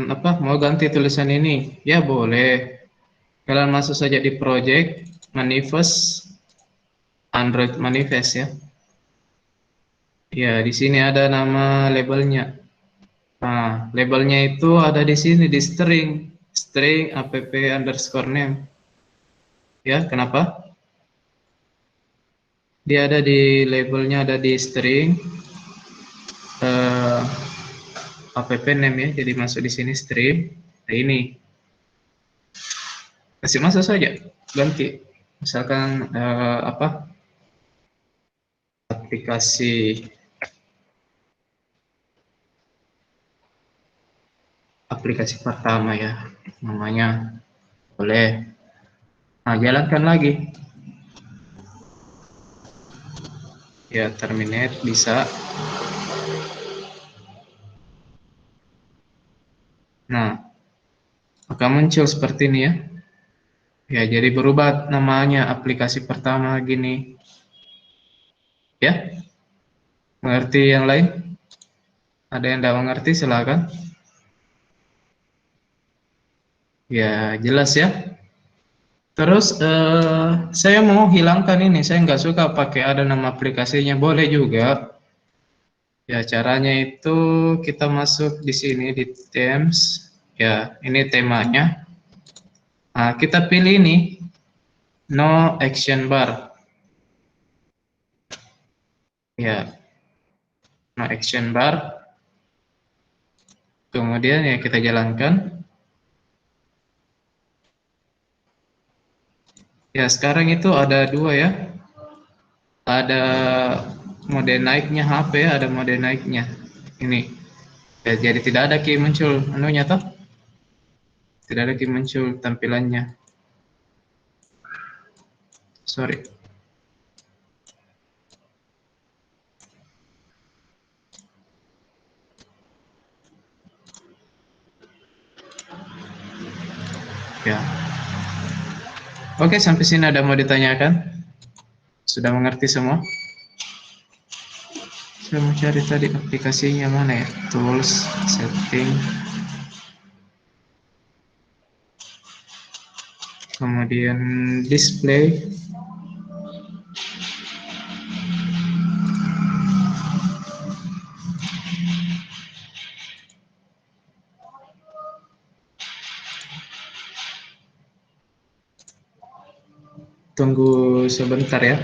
apa, mau ganti tulisan ini, ya boleh. Kalian masuk saja di project manifest Android manifest ya. Ya, di sini ada nama labelnya. Nah, labelnya itu ada di sini di string app underscore name. Ya, kenapa? Dia ada di labelnya ada di string app name ya. Jadi masuk di sini string. Nah, ini kasih masuk saja, ganti. Misalkan apa? Aplikasi pertama ya, namanya boleh. Nah, jalankan lagi. Ya, terminate bisa. Nah, akan muncul seperti ini ya. Ya, jadi berubah namanya aplikasi pertama gini. Ya, mengerti yang lain? Ada yang tidak mengerti silakan. Ya, jelas ya. Terus saya mau hilangkan ini. Saya nggak suka pakai ada nama aplikasinya. Boleh juga. Ya, caranya itu kita masuk di sini di themes. Ya, ini temanya. Nah, kita pilih ini no action bar. Ya, no action bar. Kemudian ya kita jalankan. Ya, sekarang itu ada dua ya. Ada mode naiknya HP, ada mode naiknya. Ini. Ya, jadi tidak ada key muncul anunya toh. Tidak ada key muncul tampilannya. Sorry. Ya. Oke, sampai sini ada mau ditanyakan? Sudah mengerti semua? Saya mau cari tadi aplikasinya mana ya? Tools, setting, kemudian display. Tunggu sebentar ya.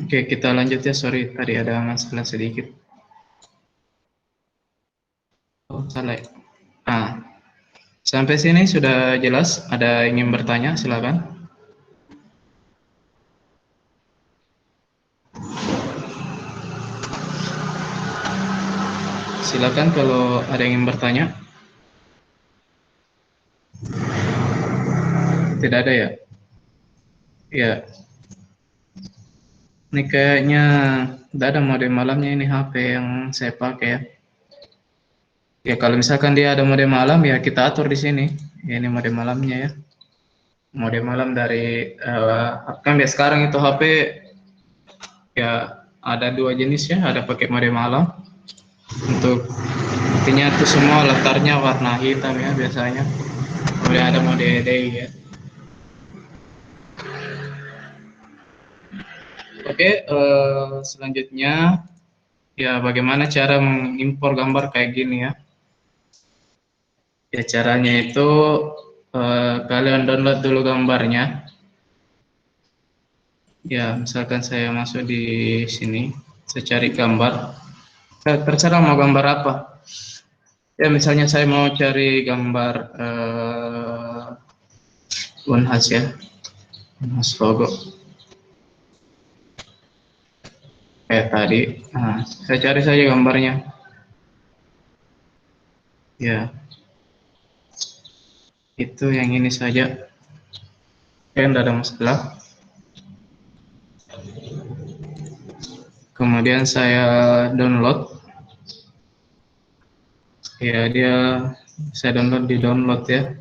Oke, kita lanjut ya. Sorry, tadi ada masalah sedikit. Oh, salah. Nah, sampai sini sudah jelas. Ada yang ingin bertanya? Silakan. Silakan kalau ada yang ingin bertanya. Tidak ada ya? Ya, ini kayaknya tidak ada mode malamnya ini HP yang saya pakai ya. Ya kalau misalkan dia ada mode malam ya kita atur di sini. Ya, ini mode malamnya ya. Mode malam dari kan ya sekarang itu HP ya ada dua jenis ya. Ada pakai mode malam untuk intinya itu semua latarnya warna hitam ya biasanya. Kemudian ada mode day ya. Oke, selanjutnya ya bagaimana cara mengimpor gambar kayak gini ya. Ya caranya itu kalian download dulu gambarnya. Ya misalkan saya masuk di sini, saya cari gambar. Terserah mau gambar apa. Ya misalnya saya mau cari gambar Unhas ya, Unhas logo. Kayak tadi, nah, saya cari saja gambarnya. Ya, itu yang ini saja. Tidak ada masalah. Kemudian saya download. Ya, saya download ya.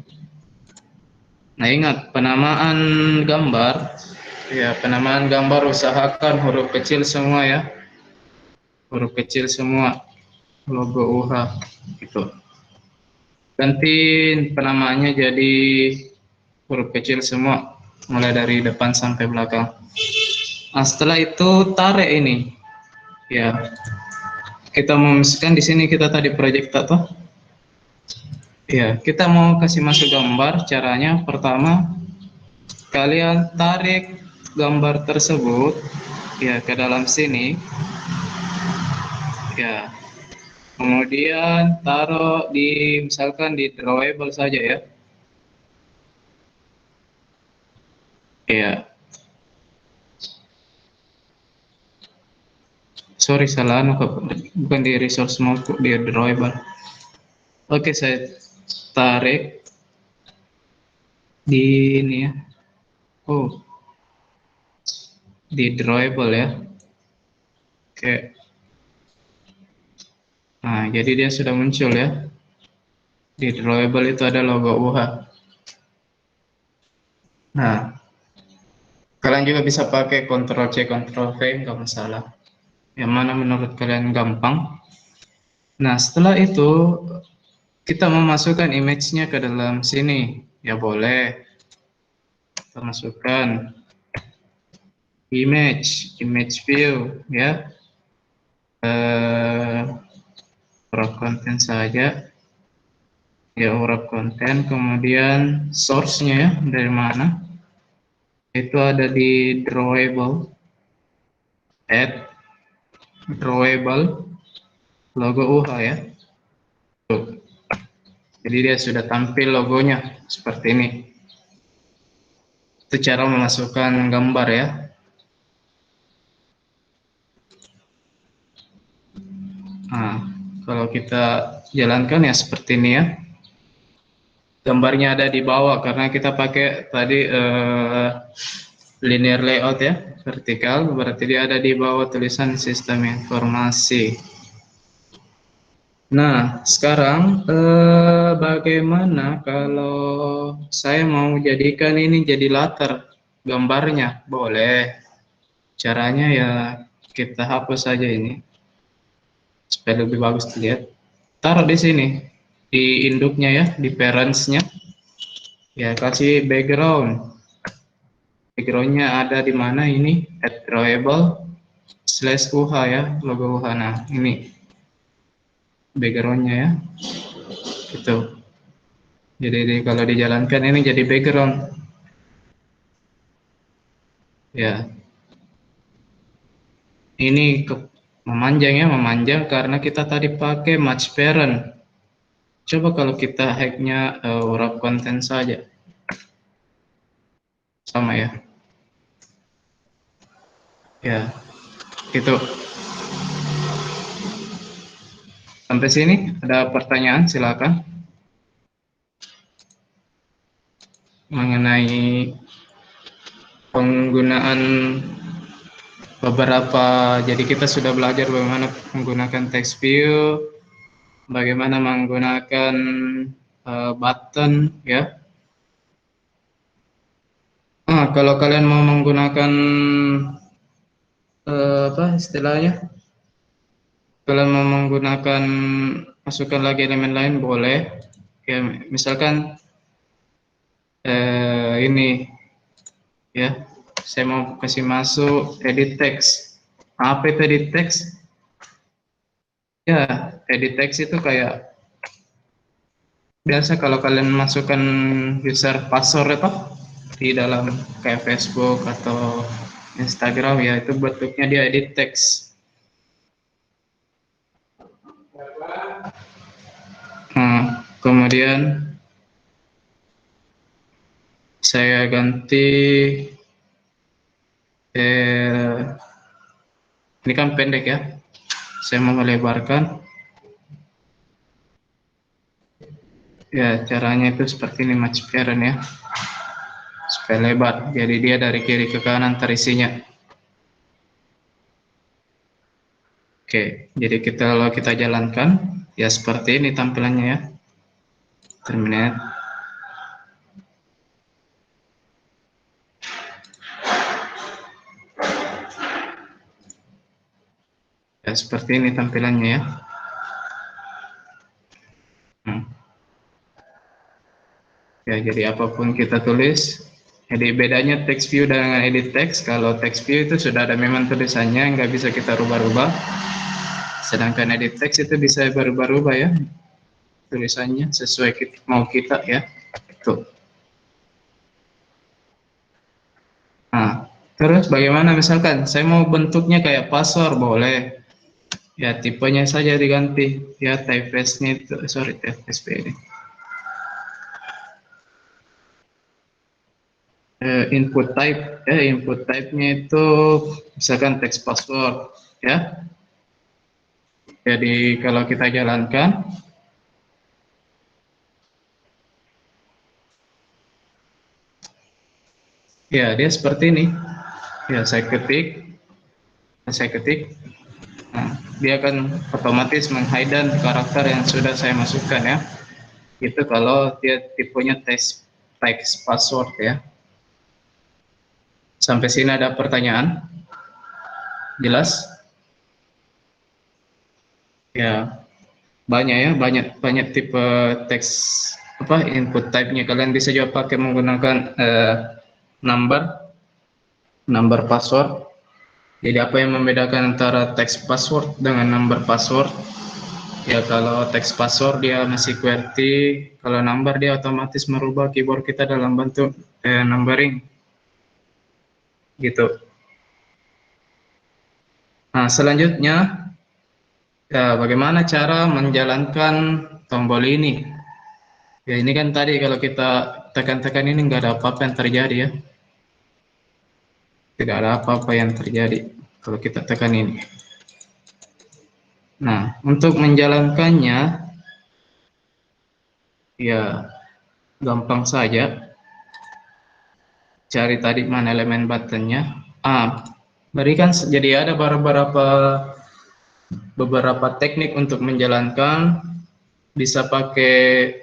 Nah, ingat penamaan gambar. Ya, penamaan gambar usahakan huruf kecil semua ya. Huruf kecil semua. Logo UHA gitu. Ganti penamaannya jadi huruf kecil semua, mulai dari depan sampai belakang. Nah, setelah itu tarik ini. Ya, kita mau misalkan di sini kita tadi project atau ya, kita mau kasih masuk gambar. Caranya pertama kalian tarik gambar tersebut ya ke dalam sini. Ya. Kemudian taruh di misalkan di drawable saja ya. Iya. Sorry salah, bukan di resource mau di drawable. Oke, saya tarik di ini ya. Oh, di drawable ya. Oke. Nah, jadi dia sudah muncul ya. Di drawable itu ada logo UH. Nah, kalian juga bisa pakai Ctrl C, Ctrl V, nggak masalah. Yang mana menurut kalian gampang. Nah, setelah itu kita memasukkan image-nya ke dalam sini. Ya boleh. Kita masukkan image view ya. Wrap content saja. Ya, wrap content, kemudian source-nya ya, dari mana? Itu ada di drawable. Add drawable logo UH ya. Tuh. Jadi dia sudah tampil logonya seperti ini. Itu cara memasukkan gambar ya. Nah, kalau kita jalankan ya seperti ini ya. Gambarnya ada di bawah karena kita pakai tadi linear layout ya, vertikal, berarti dia ada di bawah tulisan sistem informasi. Nah, sekarang bagaimana kalau saya mau jadikan ini jadi latar gambarnya? Boleh. Caranya ya kita hapus saja ini supaya lebih bagus dilihat. Taruh di sini, di induknya ya, di parentsnya. Ya, kasih background. Backgroundnya ada di mana ini? Add drawable /UH ya, logo UH. Nah, ini backgroundnya ya. Gitu. Jadi kalau dijalankan ini jadi background. Ya. Ini memanjang ya, memanjang karena kita tadi pakai match parent. Coba kalau kita hacknya wrap content saja. Sama ya. Ya, gitu. Sampai sini ada pertanyaan, silakan. Mengenai penggunaan beberapa, jadi kita sudah belajar bagaimana menggunakan text view, bagaimana menggunakan button ya. Kalau kalian mau menggunakan apa istilahnya? Kalian mau menggunakan masukkan lagi elemen lain boleh. Ya, misalkan ini ya, saya mau kasih masuk edit text. Apa itu edit text? Ya, edit text itu kayak biasa kalau kalian masukkan user password itu di dalam kayak Facebook atau Instagram ya, itu bentuknya dia edit text. Kemudian saya ganti ini kan pendek ya, saya mau melebarkan ya. Caranya itu seperti ini, match parent ya, supaya lebar, jadi dia dari kiri ke kanan terisinya. Oke, jadi kalau kita jalankan ya seperti ini tampilannya ya. Terminate. Ya seperti ini tampilannya ya. Ya, jadi apapun kita tulis. Jadi bedanya text view dengan edit text, kalau text view itu sudah ada memang tulisannya, nggak bisa kita rubah-rubah. Sedangkan edit text itu bisa berubah-ubah ya, tulisannya sesuai mau kita ya. Tuh. Nah, terus bagaimana misalkan saya mau bentuknya kayak password, boleh. Ya, tipenya saja diganti. Ya, typeface-nya itu, sorry, typeface ini. Input type-nya itu misalkan text password, ya. Jadi kalau kita jalankan, ya dia seperti ini. Ya, saya ketik. Nah, dia akan otomatis menghidden karakter yang sudah saya masukkan ya. Itu kalau dia tipenya text password ya. Sampai sini ada pertanyaan? Jelas? Ya, banyak ya, banyak tipe teks input type-nya. Kalian bisa juga pakai menggunakan number password. Jadi apa yang membedakan antara teks password dengan number password? Ya kalau teks password dia masih QWERTY, kalau number dia otomatis merubah keyboard kita dalam bentuk numbering. Gitu. Nah, selanjutnya ya, bagaimana cara menjalankan tombol ini? Ya ini kan tadi kalau kita tekan-tekan ini nggak ada apa-apa yang terjadi ya. Tidak ada apa-apa yang terjadi kalau kita tekan ini. Nah, untuk menjalankannya ya gampang saja. Cari tadi mana elemen buttonnya. Berikan jadi ada beberapa teknik untuk menjalankan. Bisa pakai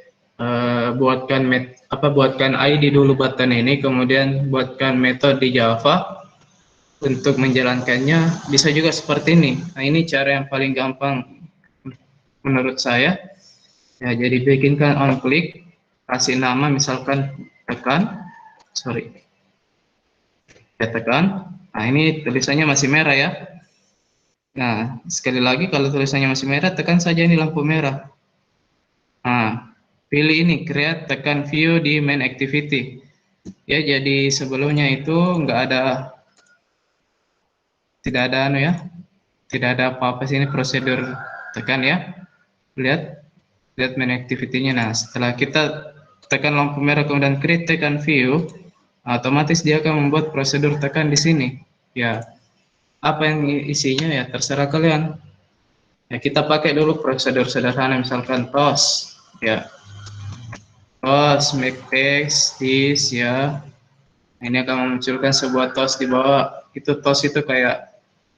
buatkan ID dulu button ini, kemudian buatkan metode di Java untuk menjalankannya. Bisa juga seperti ini. Nah, ini cara yang paling gampang menurut saya. Ya, jadi bikinkan on click, kasih nama misalkan tekan. Nah, ini tulisannya masih merah ya. Nah, sekali lagi kalau tulisannya masih merah, tekan saja ini lampu merah. Nah, pilih ini, create, tekan view di main activity. Ya, jadi sebelumnya itu tidak ada tidak ada apa-apa sini prosedur, tekan ya. Lihat main activity-nya. Nah, setelah kita tekan lampu merah kemudian create, tekan view, otomatis dia akan membuat prosedur tekan di sini. Ya, apa yang isinya ya terserah kalian. Ya, kita pakai dulu prosedur sederhana misalkan toast ya. Toast make text this ya. Ini akan memunculkan sebuah toast di bawah. Itu toast itu kayak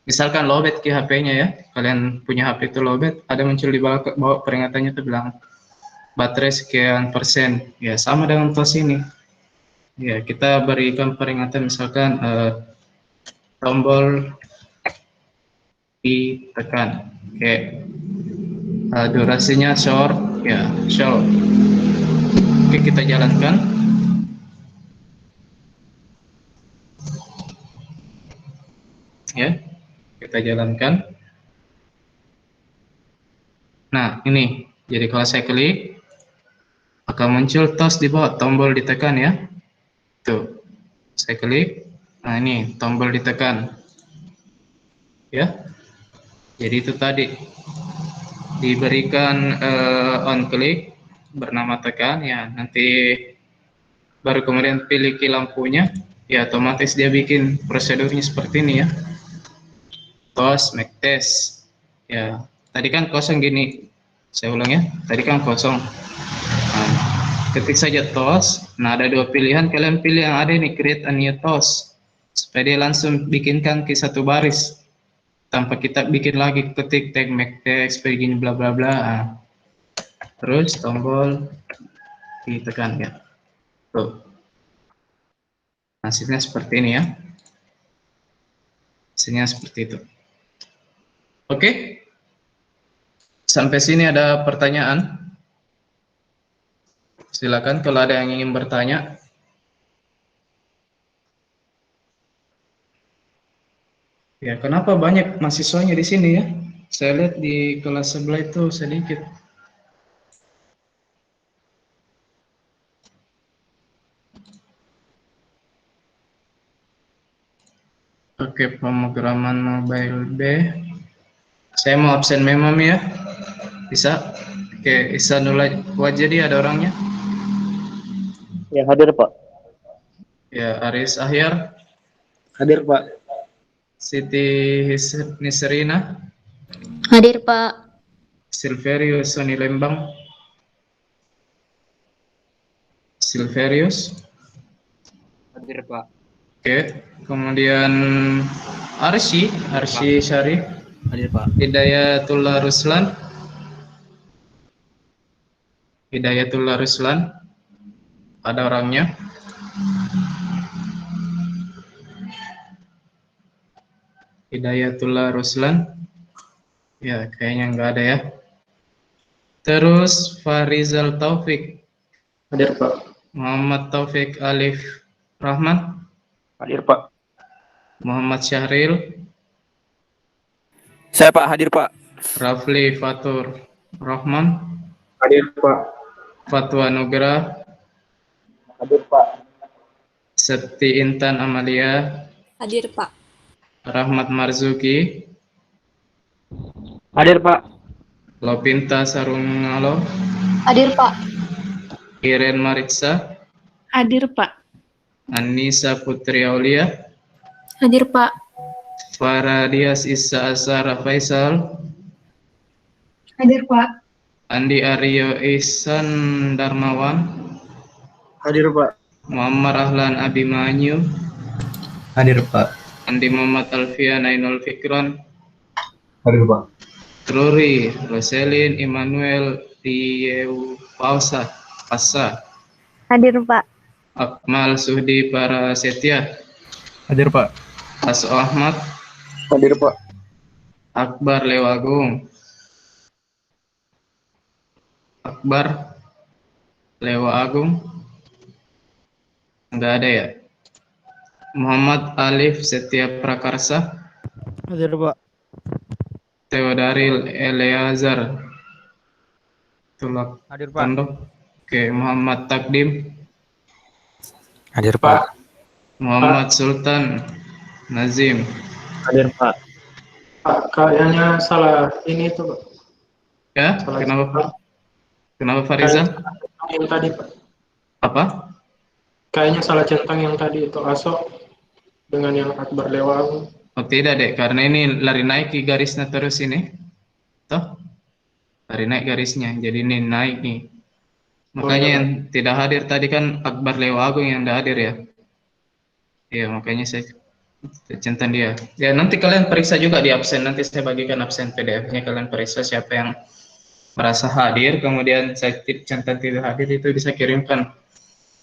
misalkan lowbat ke HP-nya ya. Kalian punya HP itu lowbat, ada muncul di bawah peringatannya itu bilang baterai sekian persen. Ya, sama dengan toast ini. Ya, kita berikan peringatan misalkan tombol ditekan. Oke. Durasinya short ya, short. Oke, kita jalankan. Ya, kita jalankan. Nah, ini. Jadi kalau saya klik, akan muncul toast di bawah, tombol ditekan ya. Tuh, saya klik. Nah, ini tombol ditekan. Ya. Jadi itu tadi diberikan on click bernama tekan ya. Nanti baru kemudian pilih key lampunya. Ya, otomatis dia bikin prosedurnya seperti ini ya. Toast make test. Ya, tadi kan kosong gini. Saya ulang ya. Tadi kan kosong. Nah, ketik saja toast. Nah, ada dua pilihan. Kalian pilih yang ada ini, create a new toast. Supaya dia langsung bikinkan ke satu baris. Tanpa kita bikin lagi ketik tag make text, begini bla bla bla. Nah, terus tombol ditekan ya. Tuh. Hasilnya seperti ini ya. Hasilnya seperti itu. Oke. Sampai sini ada pertanyaan? Silakan kalau ada yang ingin bertanya. Ya, kenapa banyak mahasiswanya di sini ya? Saya lihat di kelas sebelah itu sedikit. Oke, pemrograman mobile B. Saya mau absen memam ya. Bisa? Oke, Ihsanul Wajdi ada orangnya? Ya, hadir, Pak. Ya, Aris Ahyar, Hadir, Pak. Siti Nisrina, Hadir, Pak. Silverius Soni Lembang, Silverius. Hadir, Pak. Oke, kemudian Arsy Syarif, Hadir, Pak. Hidayatullah Ruslan, ada orangnya? Hidayatullah Ruslan, ya kayaknya nggak ada ya. Terus Farizal Taufik, Hadir, Pak. Muhammad Taufik Alif Rahman, Hadir, Pak. Muhammad Syahril, Saya Pak, hadir Pak. Rafli Fatur Rahman, Hadir, Pak. Fatwa Nugra, Hadir, Pak. Septi Intan Amalia, Hadir, Pak. Rahmat Marzuki, Hadir, Pak. Lopinta Sarungalo, Hadir, Pak. Iren Mariksa, Hadir, Pak. Anissa Putri Aulia, Hadir, Pak. Faradias Isa Asara Faisal, Hadir, Pak. Andi Aryo Ihsan Darmawan, Hadir, Pak. Muhammad Ahlan Abimanyu, Hadir, Pak. Andi Muhammad Alfian Ainul Fikron, Hadir, Pak. Rory Roselin Immanuel Dieu Pausa Pasa, Hadir, Pak. Akmal Suhdi Parasetia, Hadir, Pak. Aso Ahmad, Hadir, Pak. Akbar Lewagung, Akbar Lewa Agung, enggak ada ya. Muhammad Alif Setia Prakarsa, Hadir Pak. Theodaril Eleazar Tulak Hadir Pak. Tondo. Oke, Muhammad Takdim, Hadir Pak. Muhammad Sultan Nazim, Hadir, Pak. Pak, kayaknya salah ini tuh, Pak. ya. Salah Kenapa centang. Kenapa Farizal? Yang tadi, Pak. Apa? Kayaknya salah centang yang tadi itu Aso dengan yang Akbar Lewang. Oh tidak dek, karena ini lari naik di garisnya terus ini, toh lari naik garisnya, jadi ini naik nih. Makanya iya, yang tidak hadir tadi kan Akbar Lewagung yang tidak hadir ya. Iya, makanya saya centang dia. Ya nanti kalian periksa juga di absen, nanti saya bagikan absen PDF-nya, kalian periksa siapa yang merasa hadir, kemudian saya centang tidak hadir, itu bisa kirimkan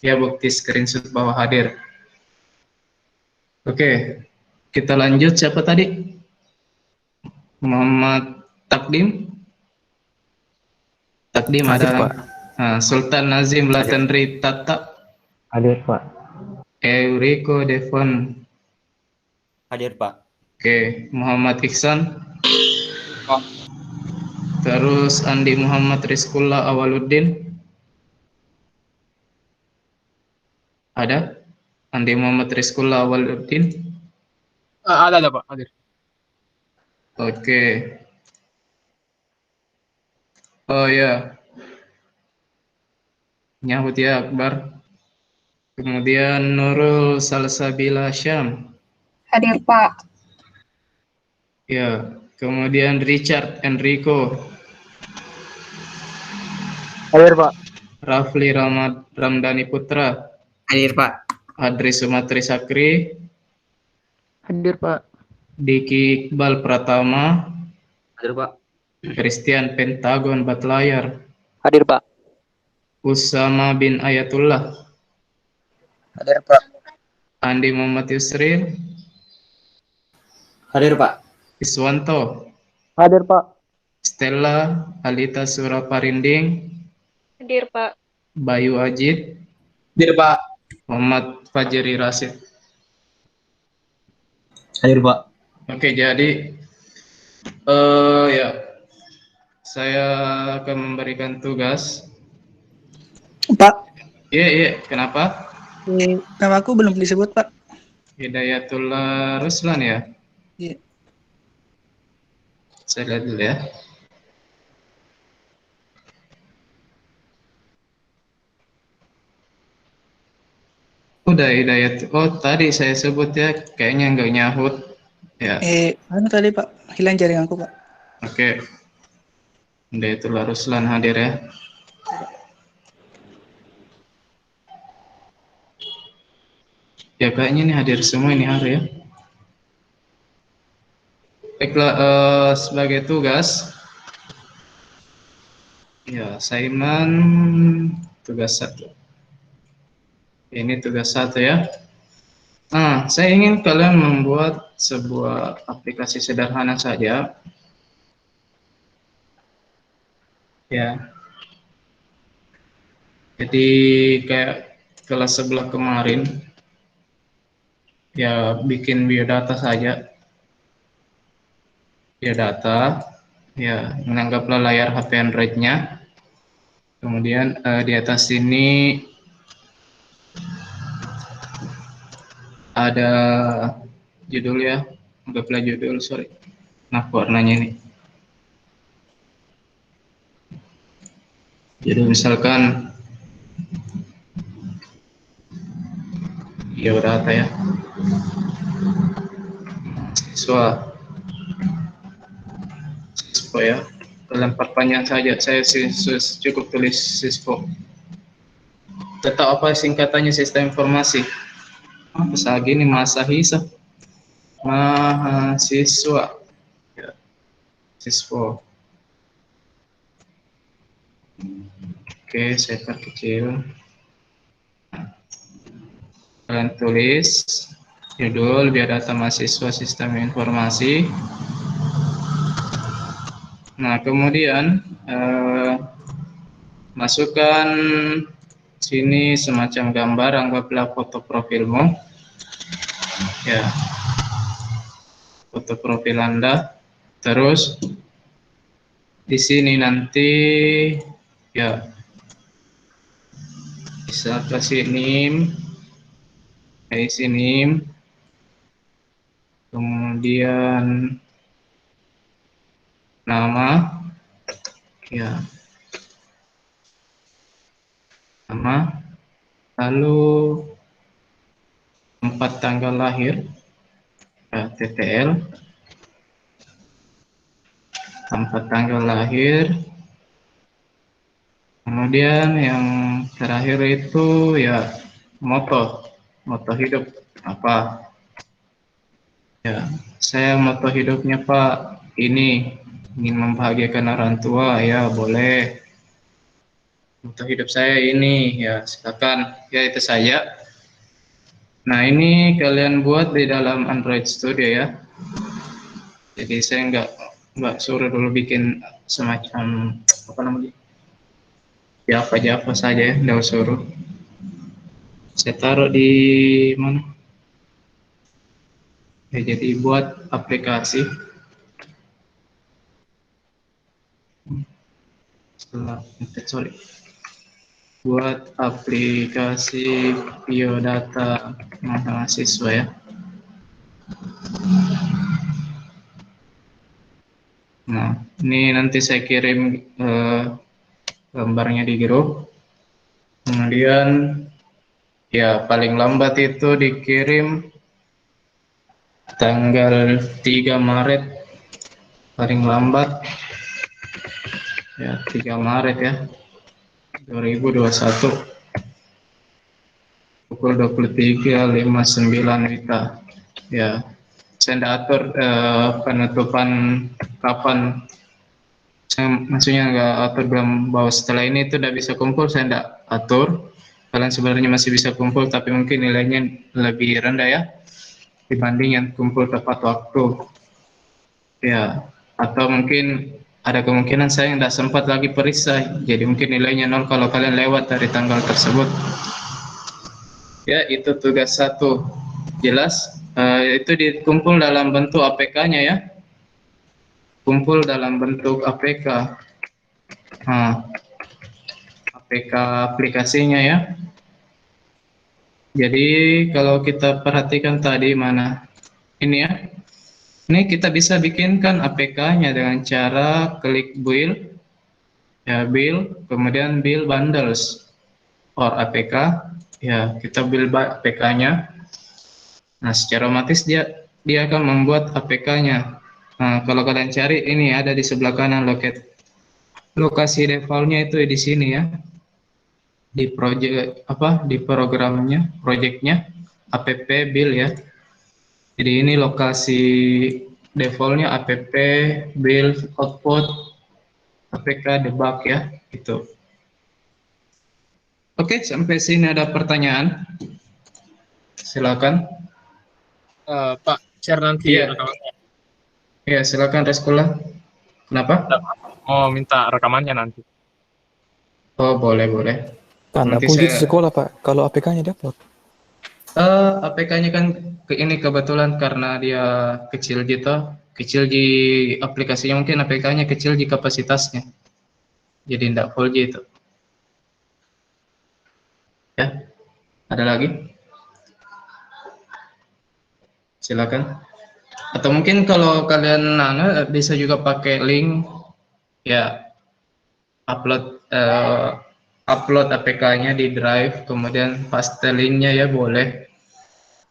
ya bukti screenshot bahwa hadir. Oke, kita lanjut. Siapa tadi? Muhammad Takdim. Takdim Hadir, ada. Pak. Nah, Sultan Nazim Latenri Tata, Hadir, Pak. Eurico Devon. Hadir, Pak. Oke, Muhammad Iksan. Pak. Terus Andi Muhammad Rizkullah Awaluddin. Ada? Andi Muhammad Rizkullah Awaluddin. Ada Pak, hadir. Oke. Oh ya. Nyahut ya Akbar. Kemudian Nurul Salsabila Syam. Hadir, Pak. Ya. Kemudian Richard Enrico. Hadir, Pak. Rafli Ramdhani Putra. Hadir, Pak. Adri Sumatri Sakri. Hadir, Pak. Diki Iqbal Pratama. Hadir, Pak. Christian Pentagon Batlayar. Hadir Pak. Usama bin Ayatullah. Hadir Pak. Andi Muhammad Yusril. Hadir, Pak. Iswanto. Hadir, Pak. Stella Alita Suraparinding. Hadir, Pak. Bayu Ajid. Hadir, Pak. Muhammad Fajri Rasid. Hadir, Pak. Oke, jadi ya saya akan memberikan tugas. Pak, Iya, kenapa? nama aku belum disebut, Pak. Hidayatullah Ruslan ya. Iya. Saya lihat dulu ya. Udah Hidayat. Oh, tadi saya sebut ya, kayaknya nggak nyahut. Ya, Anu tadi Pak, hilang jaringan aku Pak. oke. Udah itu Ruslan hadir ya. Ya kayaknya ini hadir semua ini hari ya. Baiklah, sebagai tugas, ya Simon tugas 1. Ini tugas 1 ya. Nah, saya ingin kalian membuat sebuah aplikasi sederhana saja. Ya. Jadi kayak kelas sebelah kemarin, ya bikin biodata saja. Biodata, ya menganggaplah layar HP Android-nya. Kemudian di atas sini ada judul ya, anggaplah judul, sorry. Nah, warnanya ini. Jadi misalkan biodata ya, siswa ya, dalam pertanyaan saja saya cukup tulis siswa. Tetap apa singkatannya sistem informasi? Bisa gini, mahasiswa, ya, siswa. Oke, saya perkecil. Kalian tulis judul biodata mahasiswa sistem informasi. Nah, kemudian masukkan sini semacam gambar, anggaplah foto profilmu. Ya, foto profil Anda. Terus di sini nanti ya bisa kasih NIM, isi NIM, kemudian nama, ya nama, lalu tempat tanggal lahir, ya, TTL, tempat tanggal lahir. Kemudian yang terakhir itu ya moto hidup apa? Ya, saya moto hidupnya Pak ini ingin membahagiakan orang tua, ya boleh. Moto hidup saya ini, ya silakan, ya itu saja. Nah ini kalian buat di dalam Android Studio ya. Jadi saya nggak suruh dulu bikin semacam apa namanya? Java saja ya, nggak suruh. Saya taruh di mana? Ya, jadi buat aplikasi. Sorry. Buat aplikasi biodata mahasiswa ya. Nah, ini nanti saya kirim gambarnya di grup. Kemudian ya paling lambat itu dikirim tanggal 3 Maret paling lambat ya, 3 Maret ya 2021 pukul 23.59 WITA ya. Saya tidak atur penutupan kapan, maksudnya nggak atur bilang bahwa setelah ini itu tidak bisa kumpul, saya tidak atur. Kalian sebenarnya masih bisa kumpul tapi mungkin nilainya lebih rendah ya dibanding yang kumpul tepat waktu ya, atau mungkin ada kemungkinan saya tidak sempat lagi periksa jadi mungkin nilainya 0 kalau kalian lewat dari tanggal tersebut ya. Itu tugas 1 jelas. Itu dikumpul dalam bentuk APK-nya ya, kumpul dalam bentuk APK. APK aplikasinya ya. Jadi kalau kita perhatikan tadi mana ini ya, Ini kita bisa bikinkan APK-nya dengan cara klik build, ya build, kemudian build bundles or APK, ya kita build APK-nya. Nah, secara otomatis dia akan membuat APK-nya. Nah, kalau kalian cari ini ada di sebelah kanan lokasi default-nya itu di sini ya. Di project di programnya, project-nya app build ya. Jadi ini lokasi defaultnya app build output apk debug ya, gitu. Oke, sampai sini ada pertanyaan? Silakan. Pak, share nanti Iya. rekamannya. Ya, silakan Reskola. Kenapa? Mau minta rekamannya nanti. Oh, boleh. Karena Nanti puji di saya- sekolah Pak, kalau APK-nya diupload. APK-nya kan ini kebetulan karena dia kecil gitu, kecil di aplikasinya, mungkin APK-nya kecil di kapasitasnya, jadi tidak full gitu. Ya, ada lagi? Silakan. Atau mungkin kalau kalian bisa juga pakai link, ya upload APK-nya di Drive, kemudian paste linknya ya boleh.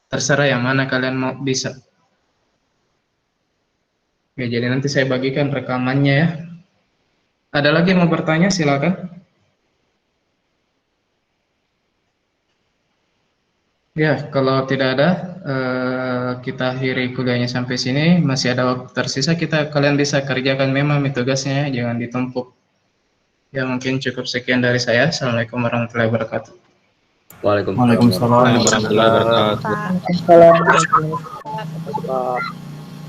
Terserah yang mana kalian mau bisa. Ya, jadi nanti saya bagikan rekamannya ya. Ada lagi yang mau bertanya, silakan. Ya, kalau tidak ada, kita akhiri kuliahnya sampai sini. Masih ada waktu tersisa, kalian bisa kerjakan memang tugasnya, jangan ditumpuk. Ya, mungkin cukup sekian dari saya. Assalamualaikum warahmatullahi wabarakatuh. Waalaikumsalam warahmatullahi wabarakatuh. Waalaikumsalam.